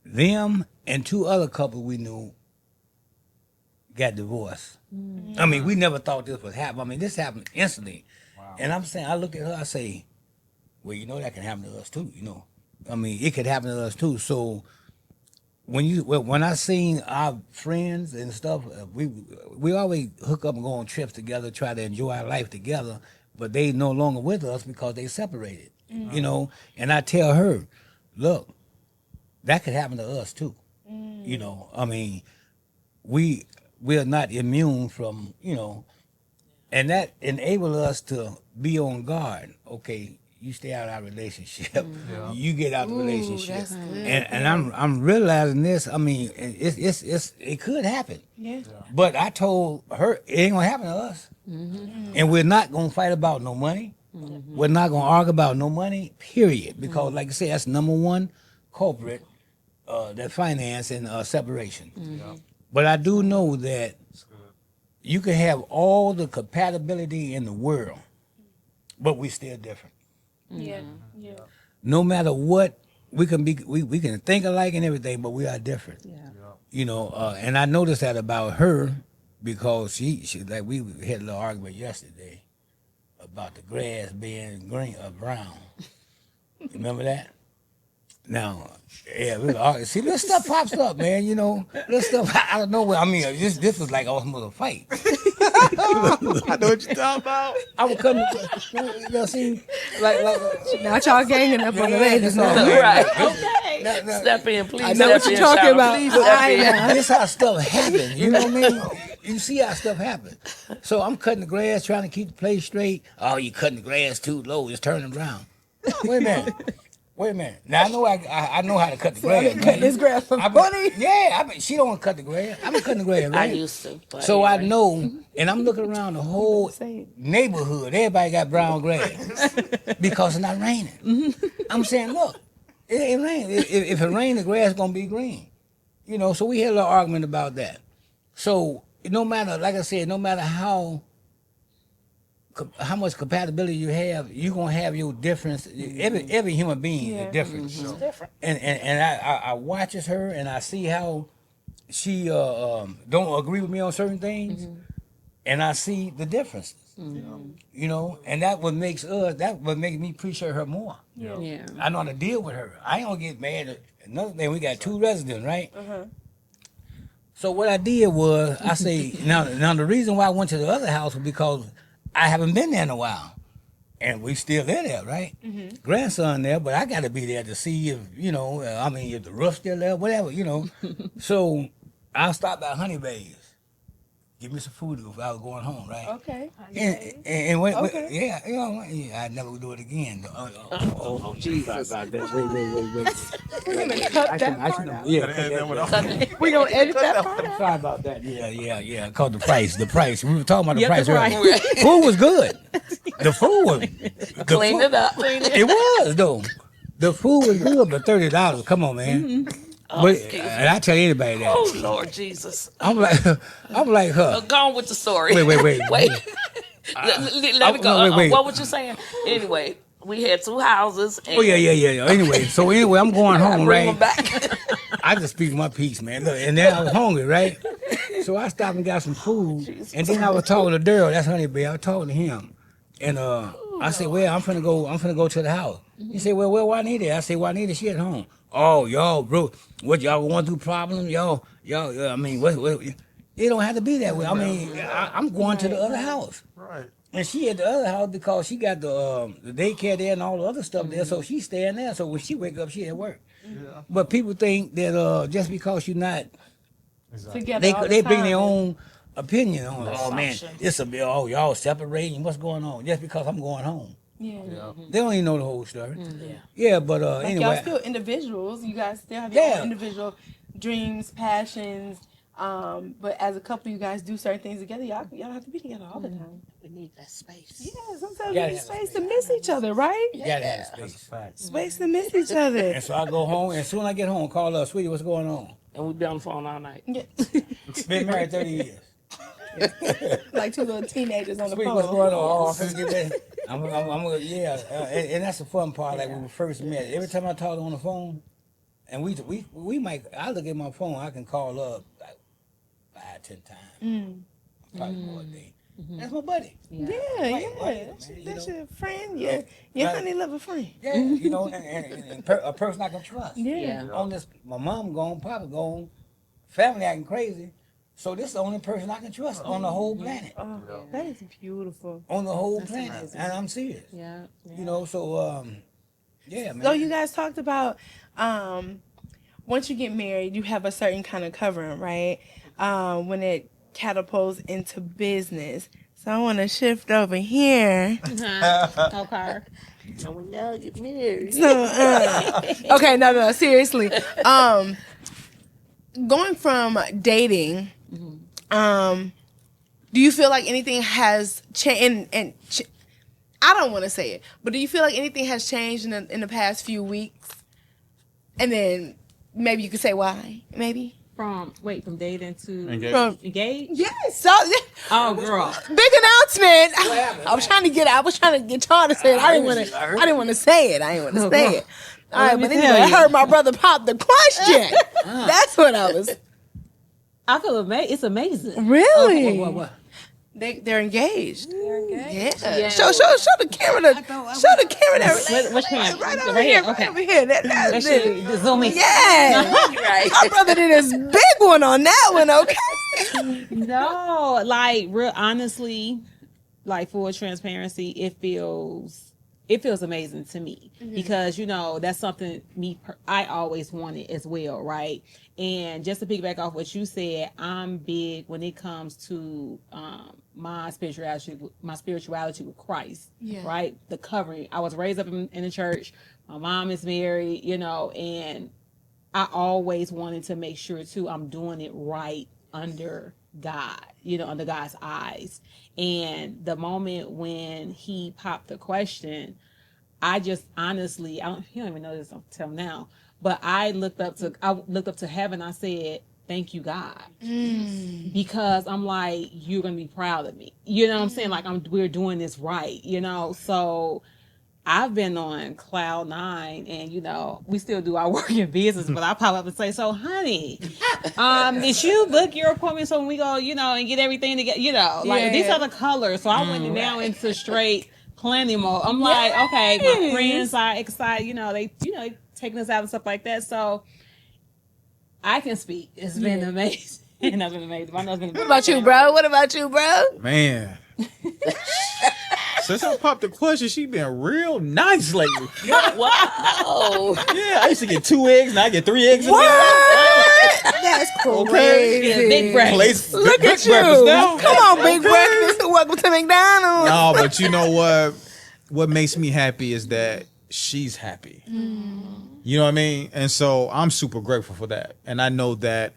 Them and two other couples we knew got divorced. I mean, we never thought this would happen. I mean, this happened instantly. Wow. And I'm saying, I look at her, I say, well, that can happen to us too, I mean, it could happen to us too. So when I seen our friends and stuff, we always hook up and go on trips together, try to enjoy our life together, but they no longer with us because they separated, and I tell her, look, that could happen to us too. I mean, we're not immune from, and that enabled us to be on guard. Okay, you stay out of our relationship. You get out of the relationship. And I'm realizing this. I mean, it could happen. Yeah. But I told her it ain't gonna happen to us. And we're not gonna fight about no money. We're not gonna argue about no money, period. Because like I said, that's number one culprit, that finance and separation. But I do know that you can have all the compatibility in the world, but we still different. No matter what, we can be, we can think alike and everything, but we are different. And I noticed that about her because she like we had a little argument yesterday about the grass being green or brown. You remember that? Now, see, this stuff pops up, man. This stuff out of nowhere. I mean, this was like almost a fight. I know what you're talking about. I would come, see, like now y'all ganging up on the ladies. Right? Okay. Step in, please. I know what you're talking about. Please step in. This how stuff happens. You know what I mean? You see how stuff happens. So I'm cutting the grass, trying to keep the place straight. Oh, you cutting the grass too low? It's turning brown. Wait a minute. Now I know how to cut the grass. I've been cutting this grass for money. Yeah, she don't want to cut the grass. I've been cutting the grass, right? I used to. So I know, and I'm looking around the whole neighborhood. Everybody got brown grass because it's not raining. I'm saying, look, it ain't raining. If it rains, the grass gonna be green. So we had a little argument about that. So no matter, like I said, no matter how much compatibility you have, you're gonna have your difference. Every human being is different. Different. And I watches her and I see how she don't agree with me on certain things, and I see the differences. And that what makes me appreciate her more. I know how to deal with her. I ain't gonna get mad. Another thing, we got 2 residents, right? So what I did was I say now the reason why I went to the other house was because I haven't been there in a while. And we still there, right? Grandson there, but I got to be there to see if, if the roof's still there, whatever, So I'll stop by Honey Bays. Give me some food if I was going home, right? Okay. And wait, Okay. yeah, I'd never do it again. Oh, Jesus. Wait. We're going to cut that part out. Yeah. We're going to edit that part out. Sorry about that. Yeah. Called the price. We were talking about the Yep, price the earlier. price. Food was good. The food was. Clean it up. It was, though. The food was good, but $30. Come on, man. And I tell anybody that. Oh, Lord Jesus. I'm like her. Go on with the story. Wait. Let me go. Wait. What was you saying? Anyway, we had 2 houses. And Oh, yeah. Anyway, I'm going home, bring right? them back. I just speak my piece, man. Look, and then I was hungry, right? So I stopped and got some food. And then I was talking to Daryl, that's Honey Bear. I was talking to him. And I said, well, I'm finna go to the house. He said, well, where Juanita? I said, Juanita, she at home. Oh, y'all, bro, what y'all going through problems? Y'all, I mean, what, it don't have to be that way. I mean, I'm going to the other house. Right. And she at the other house because she got the daycare there and all the other stuff there, so she's staying there. So when she wake up, she at work. Yeah. But people think that just because you're not, Together all the they bring time. their own opinion on it. Oh man, Assumption. it's a bill. Oh, y'all separating. What's going on? Just because I'm going home, Yeah. they don't even know the whole story. Yeah. Yeah, but Like anyway, y'all still individuals. You guys still have your Yeah. own individual dreams, passions. But as a couple, you guys do certain things together. Y'all don't have to be together all the time. We need that space. Yeah, sometimes Yeah, you need yeah. space to miss each other, right? you gotta have space. Space to miss each other. And so I go home, and as soon as I get home, call her, sweetie, what's going on? And we be on the phone all night. Yeah. Been married 30 years. Like 2 little teenagers on the Sweetie, phone. what's going on? Oh, I'm finna get ready. I'm gonna, yeah. And that's the fun part. Like when we first met, every time I talk to her on the phone, and we might, I look at my phone, I can call her like 5-10 times, probably more a day. That's my buddy. Yeah, Right, That's you your friend. Your Right. honey lover friend. Yeah, and a person I can trust. Yeah. On this, my mom gone, papa gone, family acting crazy. So this is the only person I can trust on the whole planet. Oh, that is beautiful. On the whole planet, and I'm serious. Yeah. So yeah, man. So you guys talked about once you get married, you have a certain kind of covering, right? When it catapults into business. So I want to shift over here. Okay. And we now get married. So, okay, no, seriously. Going from dating, do you feel like anything has changed? I don't want to say it, but do you feel like anything has changed in the past few weeks? And then maybe you could say why. Maybe. From dating to Engaged. engaged? Yes. So Oh, girl. big announcement. I was trying to get y'all to say it. I didn't want to say it. I didn't want to say it. All right, but anyway, I heard my brother pop the question. That's what I was. I feel amazing. It's amazing. Really? What? They're engaged. Yeah. Yeah. Show the camera. Show the camera. That, Which camera? right over Right here. here, okay. Right over here. That's That it. shit, zoom in. Yeah. Right. My brother did his big one on that one. Okay. No, like real honestly, like full transparency, it feels amazing to me because that's something I always wanted as well, right? And just to piggyback off what you said, I'm big when it comes to my spirituality with Christ, right? The covering. I was raised up in the church. My mom is married, and I always wanted to make sure too I'm doing it right under God, under God's eyes. And the moment when he popped the question, I just honestly, he don't even know this until now, but I looked up to heaven. I said, "Thank you, God," because I'm like, you're gonna be proud of me. You know what I'm saying? Like we're doing this right. So I've been on cloud 9, and we still do our work in business. But I pop up and say, "So, honey, did you book your appointment so when we go, and get everything together? Like these are the colors." So I went now into straight planning mode. I'm like, okay, my friends are excited. They taking us out and stuff like that. So I can speak. It's been amazing. That's been amazing. My husband. What about you, bro? Man, Since I popped the question, she been real nice lately. Wow. Yeah, I used to get 2 eggs, now I get 3 eggs. That's crazy. Yeah, big breakfast. Look at you. Breakfast now. Come on, big breakfast. Welcome to McDonald's. No, but you know what? What makes me happy is that she's happy. You know what I mean? And so I'm super grateful for that. And I know that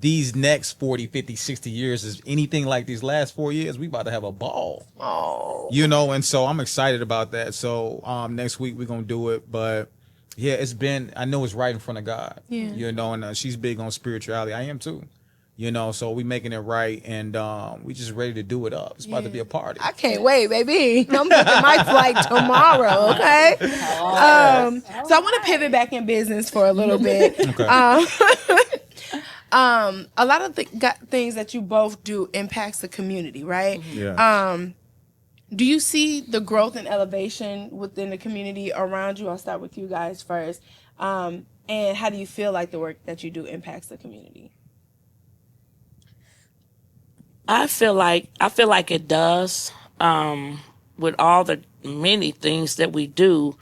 these next 40, 50, 60 years is anything like these last 4 years, we about to have a ball. Oh. You know, and so I'm excited about that. So next week we're going to do it. But yeah, I know it's right in front of God. Yeah. You know, and she's big on spirituality. I am too. You know, so we making it right, and we just ready to do it up. It's about to be a party. I can't wait, baby. I'm booking my flight tomorrow, okay? So I want to pivot back in business for a little bit. Okay. A lot of things that you both do impacts the community, right? Yeah. Do you see the growth and elevation within the community around you? I'll start with you guys first. And how do you feel like the work that you do impacts the community? I feel like it does. With all the many things that we do,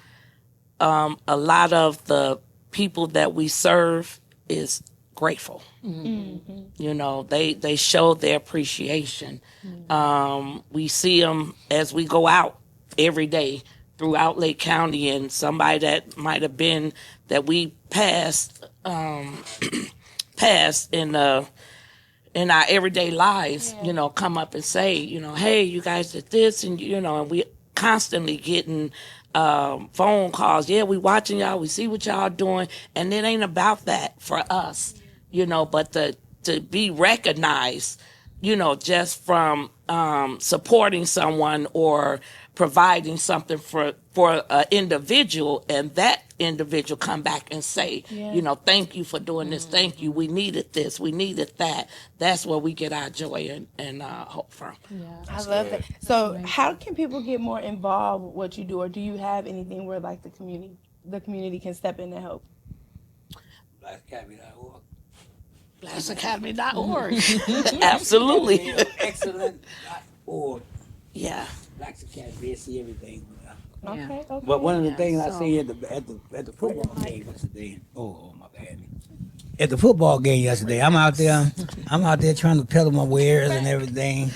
a lot of the people that we serve is grateful. You know, they show their appreciation. We see them as we go out every day throughout Lake County, and somebody that might have been that we passed in our everyday lives, you know, come up and say, you know, hey, you guys did this, and you know, and we constantly getting phone calls. Yeah, we watching y'all, we see what y'all doing, and it ain't about that for us, you know, but to be recognized, you know, just from supporting someone or providing something for an individual, and that individual come back and say, you know, thank you for doing this. Thank you. We needed this. We needed that. That's where we get our joy and hope from. I love that. So how can people get more involved with what you do, or do you have anything where like the community can step in and help? BlackAcademy.org. BlacksAcademy.org. Absolutely. Excellent.org. Yeah. Black Academy, see everything. Okay. But one of the things I say at the football game yesterday. Oh my bad. At the football game yesterday, I'm out there trying to peddle my wares and everything,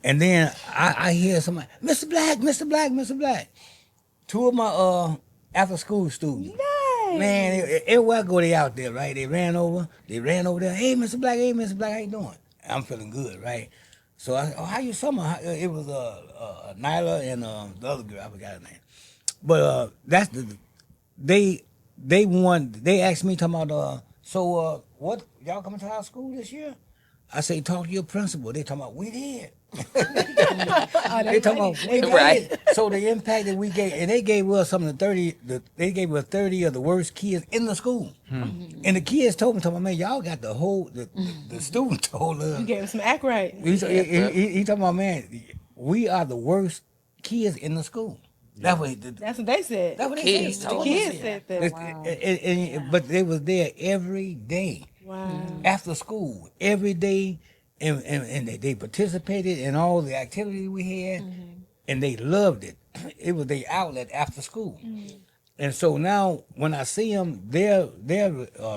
and then I hear somebody, Mr. Black, Mr. Black, Mr. Black. Two of my after school students. Nice. Man, everywhere I go, they out there, right? They ran over there. Hey, Mr. Black, how you doing? I'm feeling good, right? So I, how you summer? It was Nyla and the other girl, I forgot her name. But that's they won. They asked me talking about so what y'all coming to our school this year? I say talk to your principal. They talking about we did. They talking about we did. Right. So the impact that we gave, and they gave us some of they gave us 30 of the worst kids in the school. And the kids told me, man, y'all got the whole the student told us. You gave him some act right. He talking about, man, we are the worst kids in the school. That's what they said. That's what they Kids said. told The kids said that. Wow. But they was there every day. Wow. After school, every day, and they participated in all the activities we had, and they loved it. It was their outlet after school. And so now when I see them, their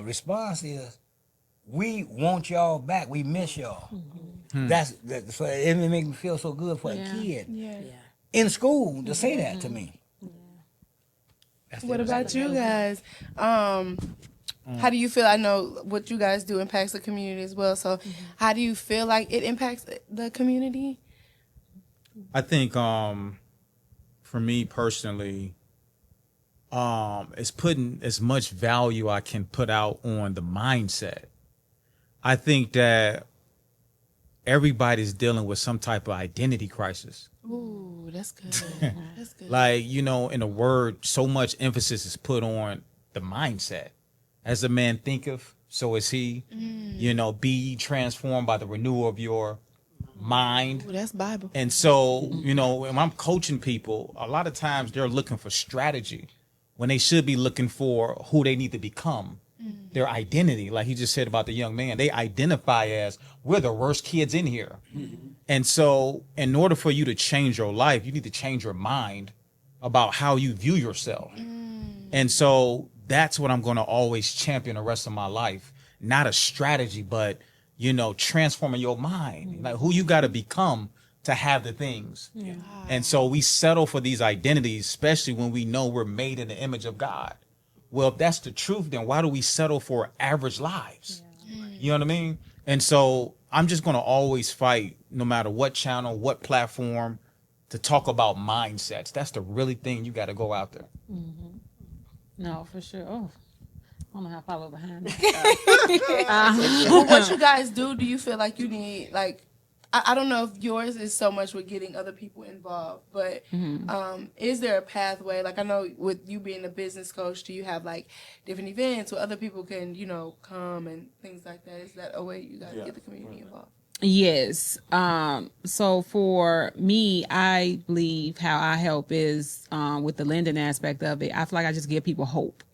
response is, we want y'all back. We miss y'all. That's so it makes me feel so good for a kid in school to say that to me. What about you guys? How do you feel? I know what you guys do impacts the community as well. So how do you feel like it impacts the community? I think for me personally, it's putting as much value I can put out on the mindset. I think that everybody's dealing with some type of identity crisis. Ooh, that's good. That's good. Like, you know, in a word, so much emphasis is put on the mindset. As a man thinketh, so is he. You know, be ye transformed by the renewal of your mind. Ooh, that's Bible. And so, you know, when I'm coaching people, a lot of times they're looking for strategy when they should be looking for who they need to become. Their identity, like he just said about the young man, they identify as, we're the worst kids in here. And so in order for you to change your life, you need to change your mind about how you view yourself. And so that's what I'm going to always champion the rest of my life. Not a strategy, but, transforming your mind, like who you got to become to have the things. Yeah. And so we settle for these identities, especially when we know we're made in the image of God. Well, if that's the truth, then why do we settle for average lives? Yeah. You know what I mean? And so I'm just going to always fight, no matter what channel, what platform, to talk about mindsets. That's the really thing you got to go out there. Mm-hmm. No, for sure. Oh, I don't know how I follow behind that. Well, what you guys do you feel like you need, like, I don't know if yours is so much with getting other people involved, but is there a pathway? Like, I know with you being a business coach, do you have like different events where other people can, come and things like that? Is that a way you guys get the community involved? Yes. So for me, I believe how I help is with the lending aspect of it. I feel like I just give people hope.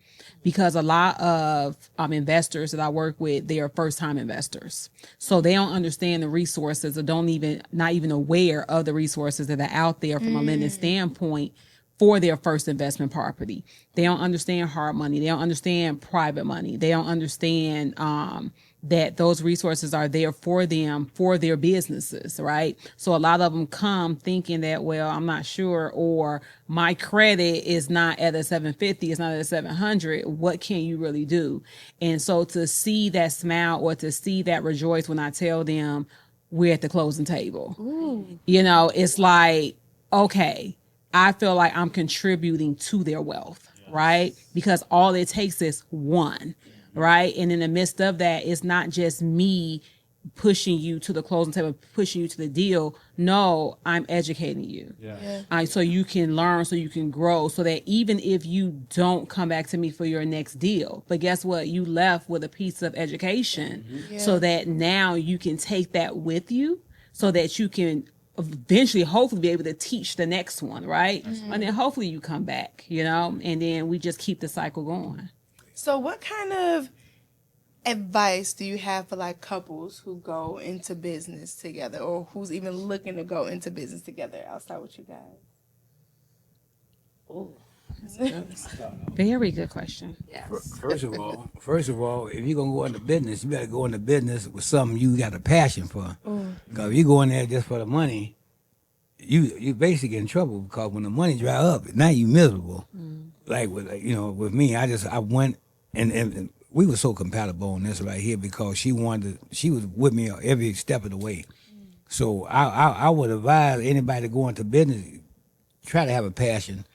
Because a lot of investors that I work with, they are first-time investors. So they don't understand the resources or not even aware of the resources that are out there from a lending standpoint for their first investment property. They don't understand hard money. They don't understand private money. They don't understand that those resources are there for them, for their businesses, right? So a lot of them come thinking that, well, I'm not sure, or my credit is not at a 750, it's not at a 700. What can you really do? And so to see that smile or to see that rejoice when I tell them we're at the closing table, it's like, okay, I feel like I'm contributing to their wealth, right? Because all it takes is one. Right. And in the midst of that, it's not just me pushing you to the closing table, pushing you to the deal. No, I'm educating you. So you can learn, so you can grow, so that even if you don't come back to me for your next deal, but guess what? You left with a piece of education so that now you can take that with you so that you can eventually hopefully be able to teach the next one. Right. And then hopefully you come back, and then we just keep the cycle going. So what kind of advice do you have for like couples who go into business together or who's even looking to go into business together? I'll start with you guys. Oh, very good question. yes. First of all, if you're gonna go into business, you better go into business with something you got a passion for. Because if you go in there just for the money, you basically get in trouble, because when the money dry up, now you miserable. Like with me, I went and we were so compatible on this right here, because she was with me every step of the way. So I would advise anybody to go into business, try to have a passion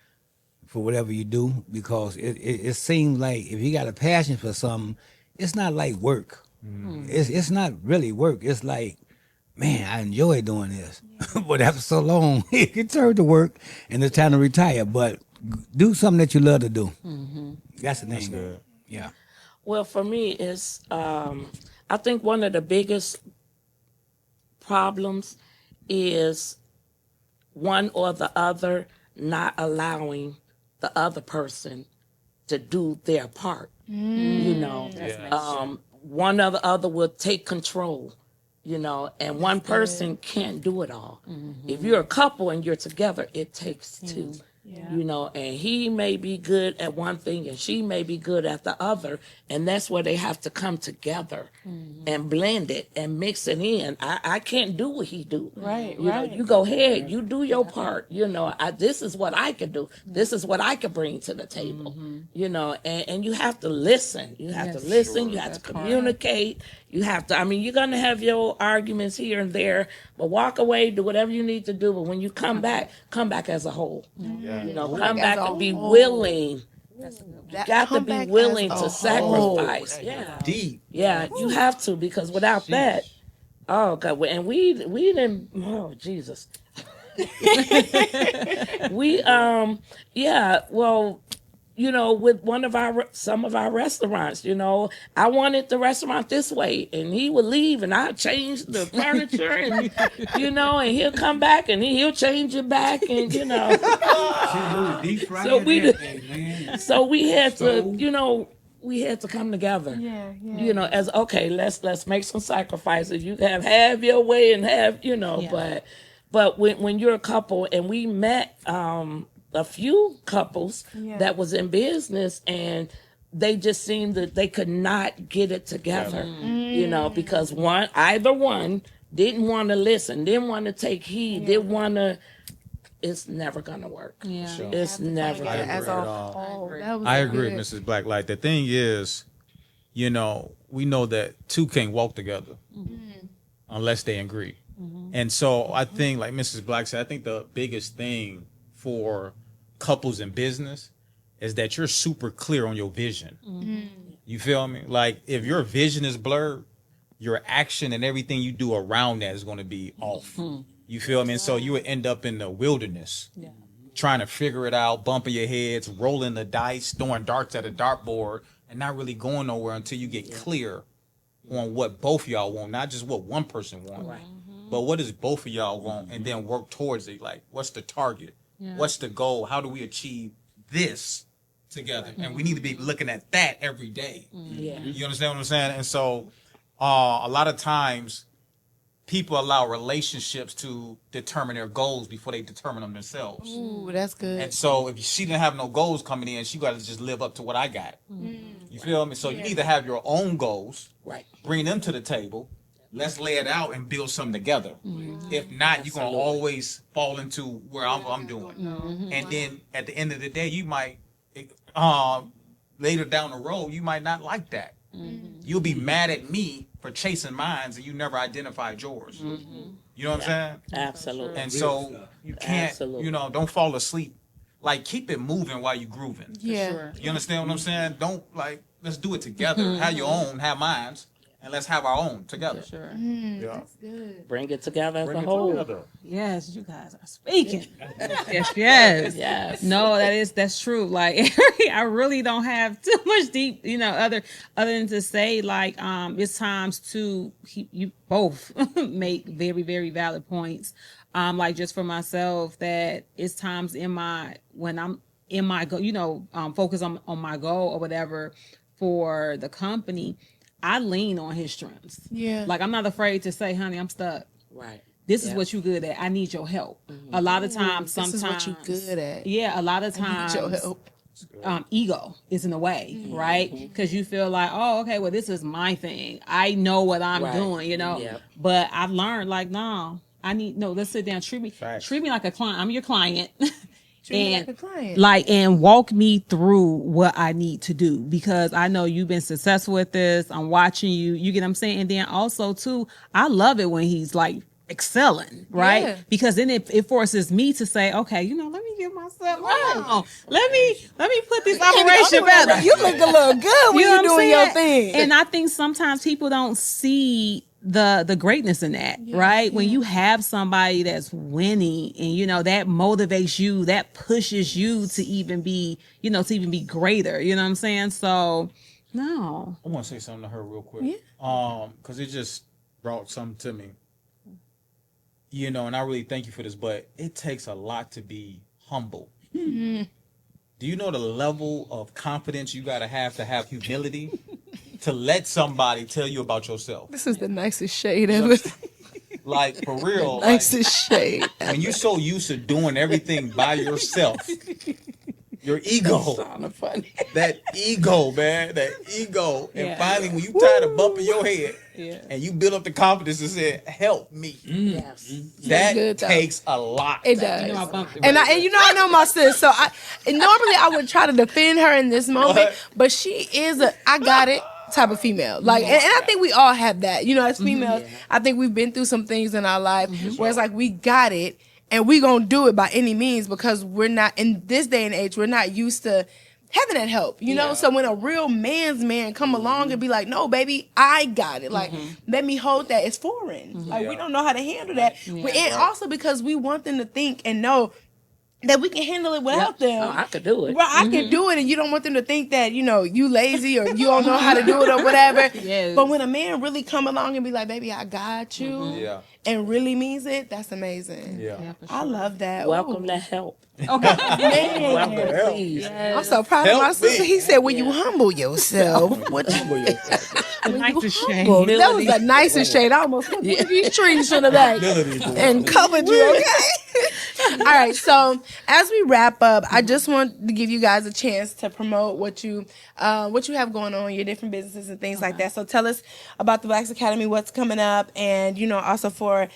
for whatever you do, because it seems like if you got a passion for something, it's not like work. It's not really work. It's like, man, I enjoy doing this. But after so long, it turned to work and it's time to retire. But do something that you love to do. That's the thing. That's yeah. Well, for me, it's I think one of the biggest problems is one or the other not allowing the other person to do their part. One or the other will take control, and one person can't do it all. If you're a couple and you're together, it takes two. And he may be good at one thing and she may be good at the other, and that's where they have to come together and blend it and mix it in. I can't do what he do. Right. You go ahead, you do your part. This is what I can do. This is what I can bring to the table. And you have to listen. You have to listen. You have to communicate. You have to. You're gonna have your arguments here and there, but walk away, do whatever you need to do. But when you come back as a whole. Come back and be willing. You got to be willing to sacrifice. Yeah. Deep. Yeah, you have to, because without that, oh God, and we didn't. Oh Jesus. With some of our restaurants, I wanted the restaurant this way, and he would leave, and I'd change the furniture, and and he'll come back, and he'll change it back, and so we had to, we had to come together. Yeah. You know, as okay, let's make some sacrifices. You have your way and have, you know, Yeah. but when you're a couple, and we met a few couples that was in business, and they just seemed that they could not get it together. You know, because either one didn't want to listen, didn't want to take heed, didn't want to. It's never gonna work. Yeah. Sure. It's never I gonna agree As at a all. whole. I agree, Mrs. Black. Like, the thing is, you know, we know that two can't walk together unless they agree. And so I think, like Mrs. Black said, I think the biggest thing for couples in business is that you're super clear on your vision. You feel me? Like, if your vision is blurred, your action and everything you do around that is going to be off. You feel me? And so you would end up in the wilderness, trying to figure it out, bumping your heads, rolling the dice, throwing darts at a dartboard, and not really going nowhere until you get clear on what both of y'all want, not just what one person wants, but what does both of y'all want, and then work towards it. Like, what's the target? What's the goal? How do we achieve this together? And we need to be looking at that every day. You understand what I'm saying? And so a lot of times people allow relationships to determine their goals before they determine them themselves. Ooh, that's good. And so if she didn't have no goals coming in, she got to just live up to what I got. You feel me? So you need to have your own goals, Right. bring them to the table. Let's lay it out and build something together. If not, you're going to always fall into where I'm doing. And then at the end of the day, you might, later down the road, you might not like that. You'll be mad at me for chasing mines and you never identified yours. You know what I'm saying? Absolutely. And so you can't, Absolutely. you know, don't fall asleep. Like, keep it moving while you're grooving. Yeah. You understand what I'm saying? Don't, like, let's do it together. Have your own, have mines, and let's have our own together. Sure. Yeah. Bring it together as Bring a it whole. together. Yes, you guys are speaking. yes. Yes. No, that's true. Like, I really don't have too much deep, you know, other than to say, like, it's times to you both make very, very valid points. Like, just for myself, that it's times when I'm in my go, you know, focus on my goal or whatever for the company, I lean on his strengths. Yeah. Like, I'm not afraid to say, honey, I'm stuck. Right. This is what you good at. I need your help. A lot of times, sometimes This is what you good at. Yeah, a lot of times, Need your help. ego is in the way, right? Because you feel like, oh, okay, well, this is my thing. I know what I'm Right. doing, you know. Yep. But I've learned, like, no, let's sit down. Treat me like a client. I'm your client. Treat me like a client. And walk me through what I need to do, because I know you've been successful at this. I'm watching you. You get what I'm saying? And then also too, I love it when he's like excelling, right? Yeah. Because then it forces me to say, okay, you know, let me give myself on. Let me put this operation better. You look a little good when You know you're what I'm doing your saying? thing. And I think sometimes people don't see the greatness in that, right? When you have somebody that's winning and, you know, that motivates you, that pushes you to even be, you know, to even be greater. You know what I'm saying? So, no. I want to say something to her real quick. Yeah. Because it just brought something to me. You know, and I really thank you for this, but it takes a lot to be humble. Do you know the level of confidence you got to have humility to let somebody tell you about yourself? This is the nicest shade ever. Like, for real. Like, Nicest shade. when you're so used to doing everything by yourself, your ego, Funny. that ego, man, that ego. And Yeah. finally, when you tired of bumping your head Yeah. and you build up the confidence and say, help me, Yes. that good, though. takes a lot. It does. You know, I bumped it. And you know, I know my sis. So normally I would try to defend her in this moment, What? but she is I got it type of female. Like, and I think we all have that. You know, as females, I think we've been through some things in our life where it's like we got it and we gonna do it by any means, because we're not in this day and age. We're not used to having that help, you know. So when a real man's man come along and be like, "No, baby, I got it," like, let me hold that. It's foreign. Like, we don't know how to handle that. And also because we want them to think and know that we can handle it without them. Oh, I could do it. Right, I can do it, and you don't want them to think that you lazy or you don't know how to do it or whatever. Yes. But when a man really come along and be like, "Baby, I got you," Yeah. and really means it, that's amazing. Yeah. Yeah, for I sure. love that. Welcome Ooh. to help. Man. Welcome, please. I'm so proud of my sister. He said, "When you humble yourself, what you Nicest shade. humble?" That was the nicest shade. I almost put these trees today and covered you. Okay. All right. So as we wrap up, I just want to give you guys a chance to promote what you have going on, your different businesses and things like that. So tell us about the Blacks Academy, what's coming up, and also for.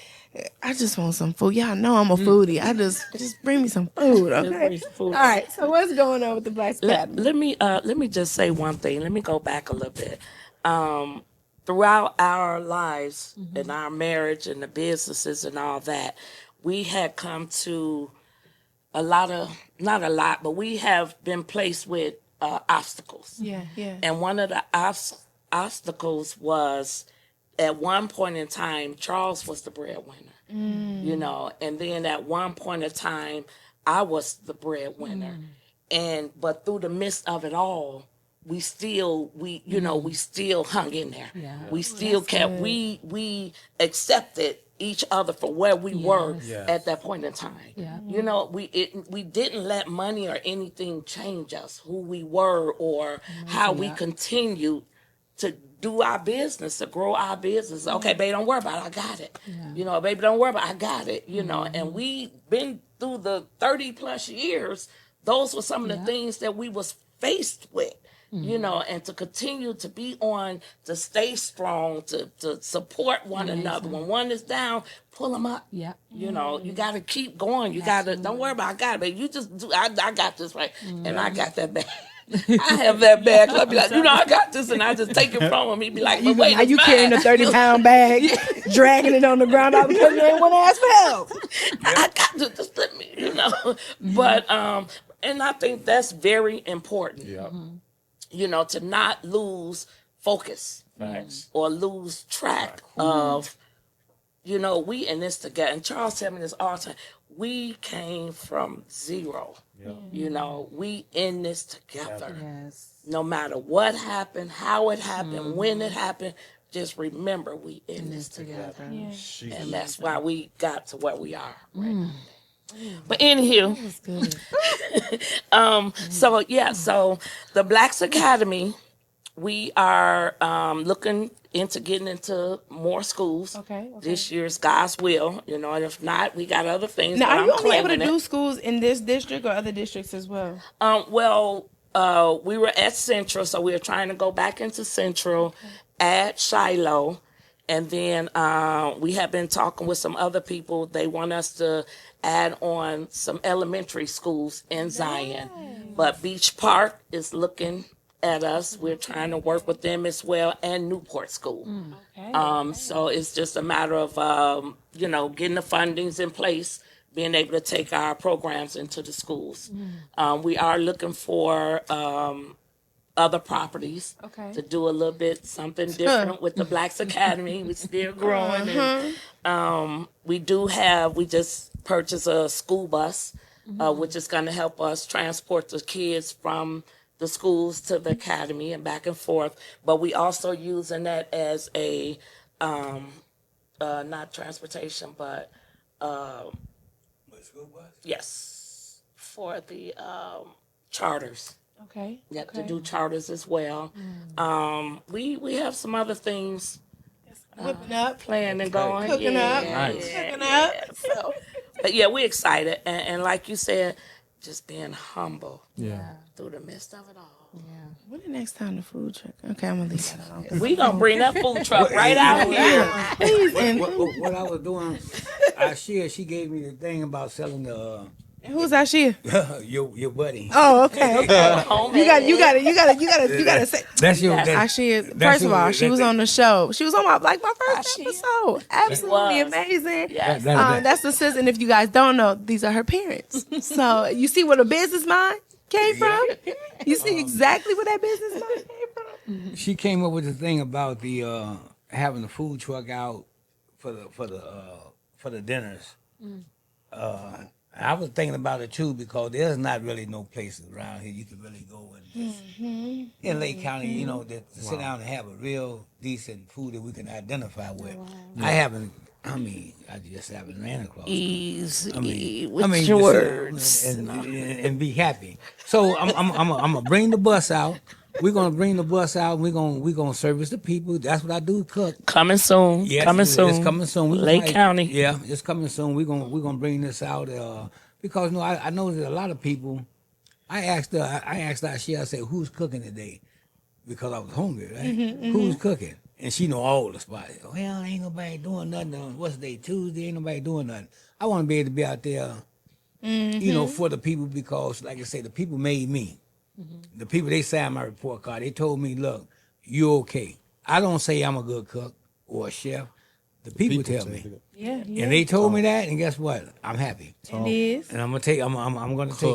I just want some food. Y'all know I'm a foodie. I just bring me some food, okay? bring some food. All right. So what's going on with the Blacks Academy? Let me just say one thing. Let me go back a little bit. Throughout our lives and our marriage and the businesses and all that, we had come to not a lot, but we have been placed with obstacles. Yeah. And one of the obstacles was, at one point in time, Charles was the breadwinner, and then at one point in time, I was the breadwinner. But through the midst of it all, we still hung in there. Yeah. We still kept, we accepted each other for where we were at that point in time. Yeah. We didn't let money or anything change us, who we were or how we continued to do our business, to grow our business. Okay, baby, don't worry about it. I got it. Baby, don't worry about it. I got it. And we been through the 30 plus years. Those were some of the things that we was faced with, and to continue to be on, to stay strong, to support one another. When one is down, pull them up. Yeah. You got to keep going. You got to, don't worry about it. I got it, baby. You just do, I got this, right? And I got that back. I have that bag. I'll be like, I got this, and I just take it from him. He'd be like, but wait, Are you carrying a 30-pound bag, dragging it on the ground all because you ain't want to ask for help? I got this. Just let me, But and I think that's very important. Yeah. To not lose focus or lose track of, we in this together. And Charles tell me this all the time. We came from zero. Yeah. We in this together. Yes. No matter what happened, how it happened, when it happened, just remember we in this together. And that's why we got to where we are right now. But anywho, so the Blacks Academy, we are looking into getting into more schools. Okay. This year's God's will, and if not, we got other things. Now, but are you I'm only able to claiming do schools in this district or other districts as well? We were at Central, so we were trying to go back into Central at Shiloh. And then we have been talking with some other people. They want us to add on some elementary schools in Zion. But Beach Park is looking at us. We're trying to work with them as well, and Newport School. So it's just a matter of, getting the fundings in place, being able to take our programs into the schools. We are looking for other properties to do a little bit something different with the Blacks Academy. We're still growing. And, we just purchased a school bus, which is going to help us transport the kids from the schools to the academy and back and forth. But we also using that as a, not transportation, but School bus? yes, for the charters. Okay. Yeah, to do charters as well. We have some other things Whipping up. planned and going. Cooking up. Nice. Cooking up. So, but yeah, we're excited. And like you said, just being humble Yeah. through the midst of it all. When the next time the food truck? Okay, I'm gonna leave that alone. We gonna bring that food truck right out here. Please, and What I was doing, she gave me the thing about selling the who's Ashia? your buddy. Oh, okay. You gotta say. That's your. Yes. That's, Ashia, that's first of your- all, she was on the show. She was on my first Ashia. episode. Absolutely was. amazing. Yes. That's the sis, and if you guys don't know, these are her parents. So you see where the business mind came from. You see exactly where that business mind came from. She came up with the thing about the having the food truck out for the dinners. I was thinking about it too because there's not really no places around here you can really go and just in Lake County, you know, to sit down and have a real decent food that we can identify with. I haven't. I mean, I just haven't ran across. Easy I with mean, your just, words. and be happy. So I'm gonna bring the bus out. We're gonna bring the bus out. We're gonna service the people. That's what I do. Cook. Coming soon. Yes, coming soon. It's coming soon. Lake County. Yeah, it's coming soon. We're gonna bring this out because I know that a lot of people. I asked our share. I said, "Who's cooking today?" Because I was hungry. Right? Who's cooking? And she know all the spots. Well, ain't nobody doing nothing on what's the day? Tuesday. Ain't nobody doing nothing. I want to be able to be out there, you know, for the people because, like I say, the people made me. The people, they signed my report card. They told me, look, you're okay. I don't say I'm a good cook or a chef. The people tell me. Yeah. And they told me that, and guess what? I'm happy. It is. And I'm gonna take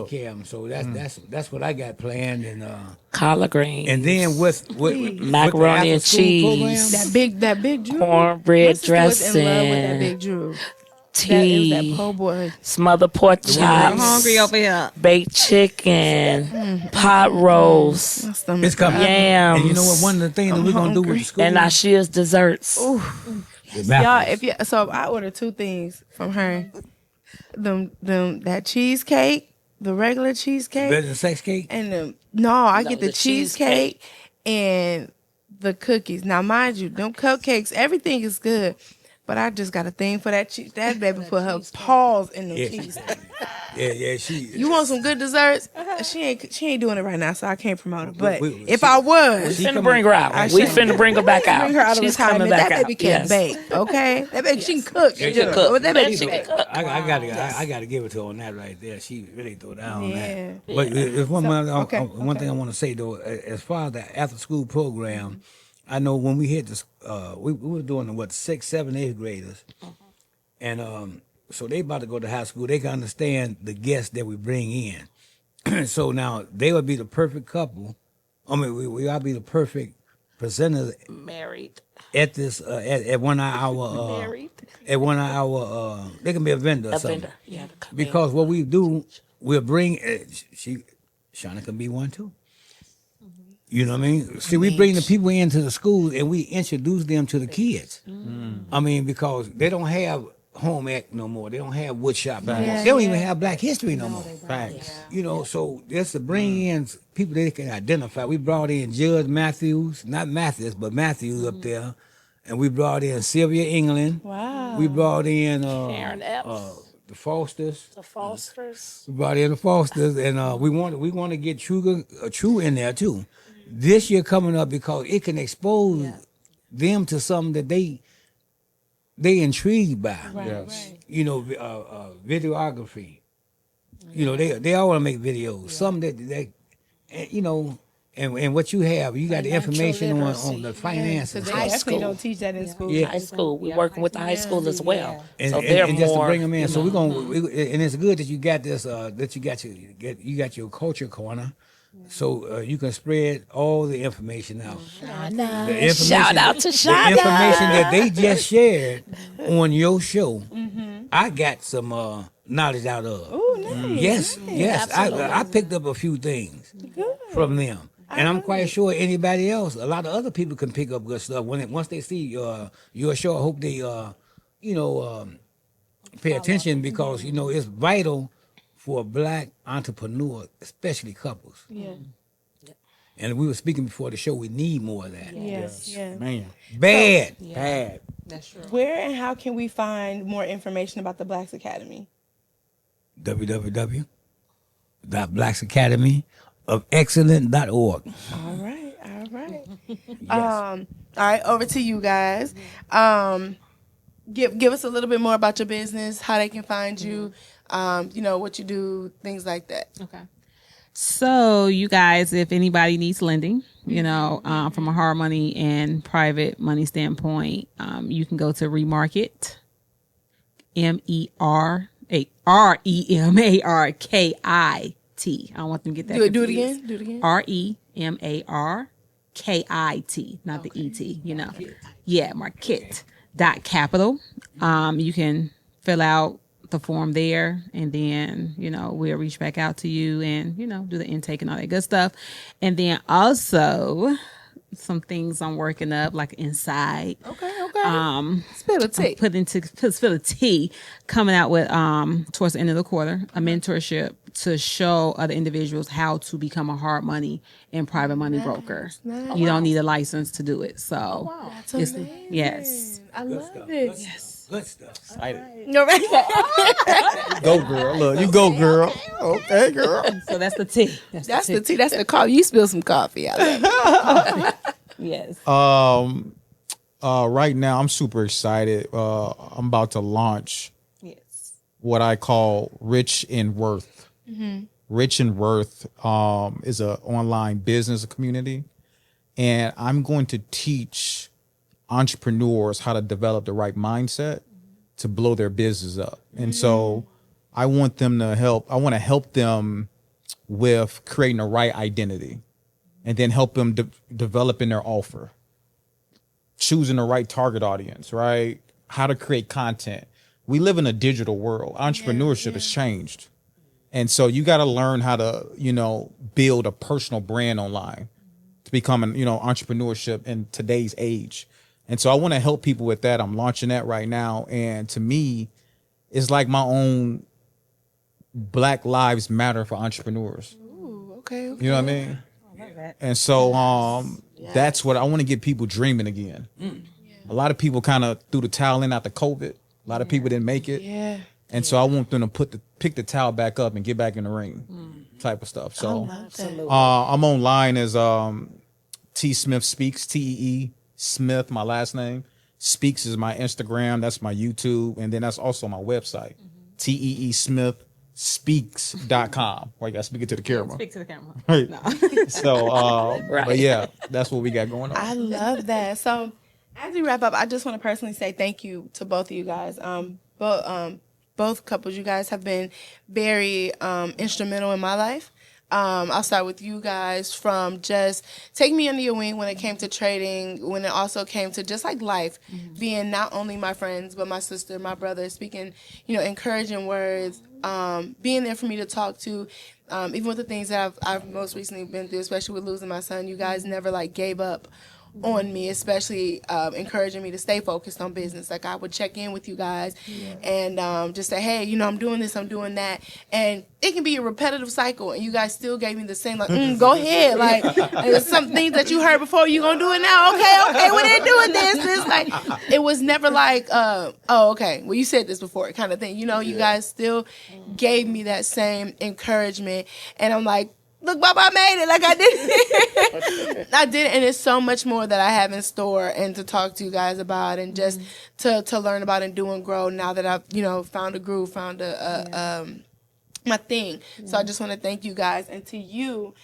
care of them. So that's what I got planned. And Collard greens. and then with Macaroni the and after-school cheese. program, That big Drew. Cornbread My sister was in love with that dressing. big Drew. Tea. That po' boy. Smothered pork I'm chops. hungry over here. Baked chicken. Pot roast. My stomach. it's coming. Yams. And you know what? One of the things that we're gonna do with the school. And our shears desserts. Y'all, if I order two things from her, that cheesecake, the regular cheesecake, better than sex cake. and I get the the cheesecake and the cookies. Now, mind you, them cupcakes, everything is good, but I just got a thing for that cheese. That baby put her paws in the Yeah. cheese. Yeah, she. You want some good desserts? She ain't doing it right now, so I can't promote her. But if she- I was, she Finna coming- bring her out. I We should. finna bring her back out. bring her out of She's coming retirement. back That baby out. can Yes. bake, okay? That baby she can cook. She can cook. But that baby She can can bake. cook. I gotta give it to her on that right there. She really threw down on Yeah. that. But there's one okay, one thing I want to say though, as far as the after school program, I know when we hit this, we were doing 6th, 7th, 8th graders, and so they about to go to high school. They can understand the guests that we bring in. So now they would be the perfect couple. I mean, we ought to be the perfect presenters Married. at this at 1 hour. Married. At 1 hour, they can be a vendor or A something. vendor. Yeah, to come Because what we do, we'll bring Shauna can be one too. You know what I mean? See, we bring the people into the school and we introduce them to the kids. I mean, because they don't have home ec no more. They don't have wood shop no more. They don't even have Black History no more. Thanks. You know, so that's to bring in people they can identify. We brought in Judge Matthews, not Mathis, but Matthews up there. And we brought in Sylvia England. Wow. We brought in Karen Epps. the Fosters. The Fosters. We brought in the Fosters, and we want to get True in there too. This year coming up because it can expose them to something that they intrigued by. Yes. You know, videography. You know, they all want to make videos. Something that you know. And what you have, you got the information on the finances. They definitely don't teach that in school. Yeah. High school. We're working with the high school as well. And, So and, they're and just to more, bring them in, so you we're know, gonna, and it's good that you got this, that you got your culture corner, so you can spread all the information out. The information, Shout out to the Shonda. information that they just shared on your show. I got some knowledge out of. Oh, nice. Yes, I picked up a few things from them. And I'm quite sure anybody else, a lot of other people can pick up good stuff once they see your show. I hope they, pay attention because it's vital for a Black entrepreneur, especially couples. Yeah. And we were speaking before the show. We need more of that. Yes. Yeah. Man. Bad. Bad. That's true. Where and how can we find more information about the Blacks Academy? www.blacksacademyofexcellent.org. All right. All right, over to you guys. Give us a little bit more about your business, how they can find you, what you do, things like that. Okay. So, you guys, if anybody needs lending, from a hard money and private money standpoint, you can go to Remarkit, Remarkit. I don't want them to get that. Do it confused. again. Do it again. Remarkit, not the ET, Yeah, Markit.capital. You can fill out the form there, and then we'll reach back out to you and do the intake and all that good stuff. And then also some things I'm working up like inside. Okay. Spill the tea. Coming out with towards the end of the quarter, a mentorship to show other individuals how to become a hard money and private money broker. Nice. You don't need a license to do it. So That's amazing. yes. I love it. Yes. Good stuff. Excited. No, right? Go, girl. Look, you go, girl. Okay, girl. So that's the tea. That's the tea. That's the coffee. You spill some coffee. I love it. Yes. Right now, I'm super excited. I'm about to launch Yes. what I call Rich in Worth. Rich in Worth is an online business community, and I'm going to teach entrepreneurs how to develop the right mindset to blow their business up. And so I want to help them with creating the right identity, and then help them developing their offer, choosing the right target audience, right? How to create content. We live in a digital world. Entrepreneurship has changed. And so you got to learn how to, build a personal brand online to become entrepreneurship in today's age. And so I want to help people with that. I'm launching that right now. And to me, it's like my own Black Lives Matter for entrepreneurs. Ooh, okay. You know what I mean? I love that. And so that's what I want to get people dreaming again. A lot of people kind of threw the towel in after COVID. A lot of people didn't make it. Yeah. And so I want them to pick the towel back up and get back in the ring type of stuff. So I'm online as T Smith Speaks, TEE Smith, my last name. Speaks is my Instagram. That's my YouTube. And then that's also my website, TEESmithSpeaks.com. Why you got to speak it to the camera? Speak to the camera. Right. No. So, but yeah, that's what we got going on. I love that. So as we wrap up, I just want to personally say thank you to both of you guys. Both couples, you guys have been very instrumental in my life. I'll start with you guys from just taking me under your wing when it came to trading, when it also came to just like life, being not only my friends, but my sister, my brother, speaking, encouraging words, being there for me to talk to, even with the things that I've most recently been through, especially with losing my son. You guys never gave up on me, especially encouraging me to stay focused on business. Like I would check in with you guys and just say, hey, I'm doing this, I'm doing that. And it can be a repetitive cycle and you guys still gave me the same, go ahead. There's some things that you heard before, you gonna do it now. Okay, we didn't do it this. It was never oh, okay, well, you said this before kind of thing. You guys still gave me that same encouragement. And I'm like, look, Bob, I made it. I did it. I did it. And it's so much more that I have in store and to talk to you guys about and just to learn about and do and grow now that I've, found a groove, found my thing. So I just want to thank you guys. And to you,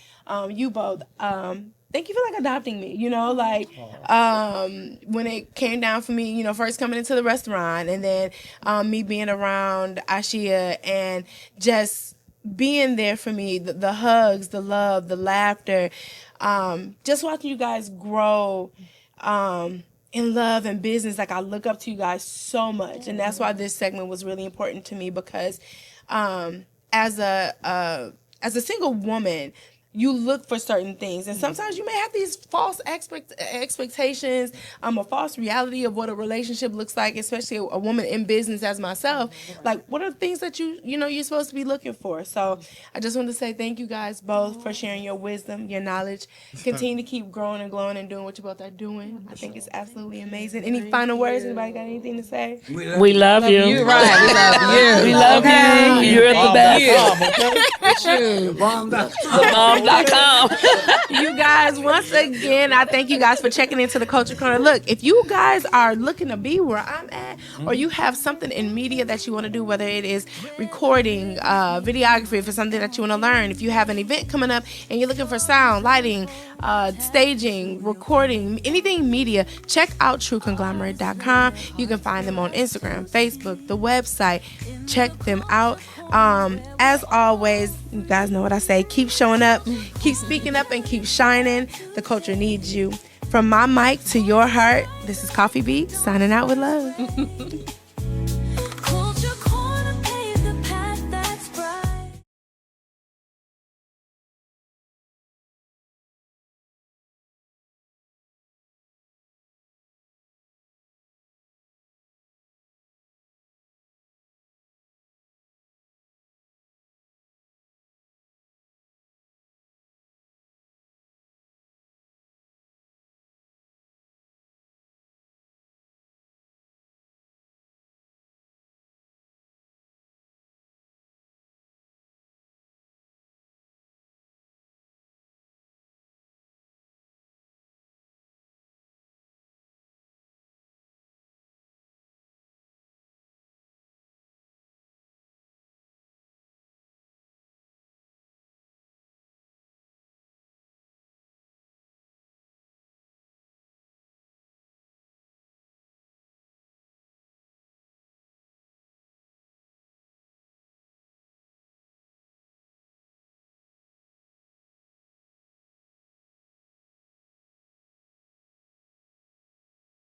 you both, thank you for adopting me, when it came down for me, first coming into the restaurant and then me being around Ashia and just being there for me, the hugs, the love, the laughter, just watching you guys grow in love and business. I look up to you guys so much, and that's why this segment was really important to me because as a single woman, you look for certain things, and sometimes you may have these false expectations, a false reality of what a relationship looks like, especially a woman in business as myself. What are the things that you're supposed to be looking for? So I just want to say thank you guys both for sharing your wisdom, your knowledge. Continue to keep growing and glowing and doing what you both are doing. I think it's absolutely amazing. Any final words? Anybody got anything to say? We love you. You right. We love you. We love you. You're the best. Bomb.com. You guys, once again, I thank you guys for checking into the Culture Corner. Look, if you guys are looking to be where I'm at, or you have something in media that you want to do, whether it is recording, videography, for something that you want to learn, if you have an event coming up and you're looking for sound, lighting, staging, recording, anything media, check out trueconglomerate.com. You can find them on Instagram, Facebook, the website. Check them out. As always, you guys know what I say. Keep showing up, keep speaking up, and keep shining. The culture needs you. From my mic to your heart, this is Koffee B, signing out with love.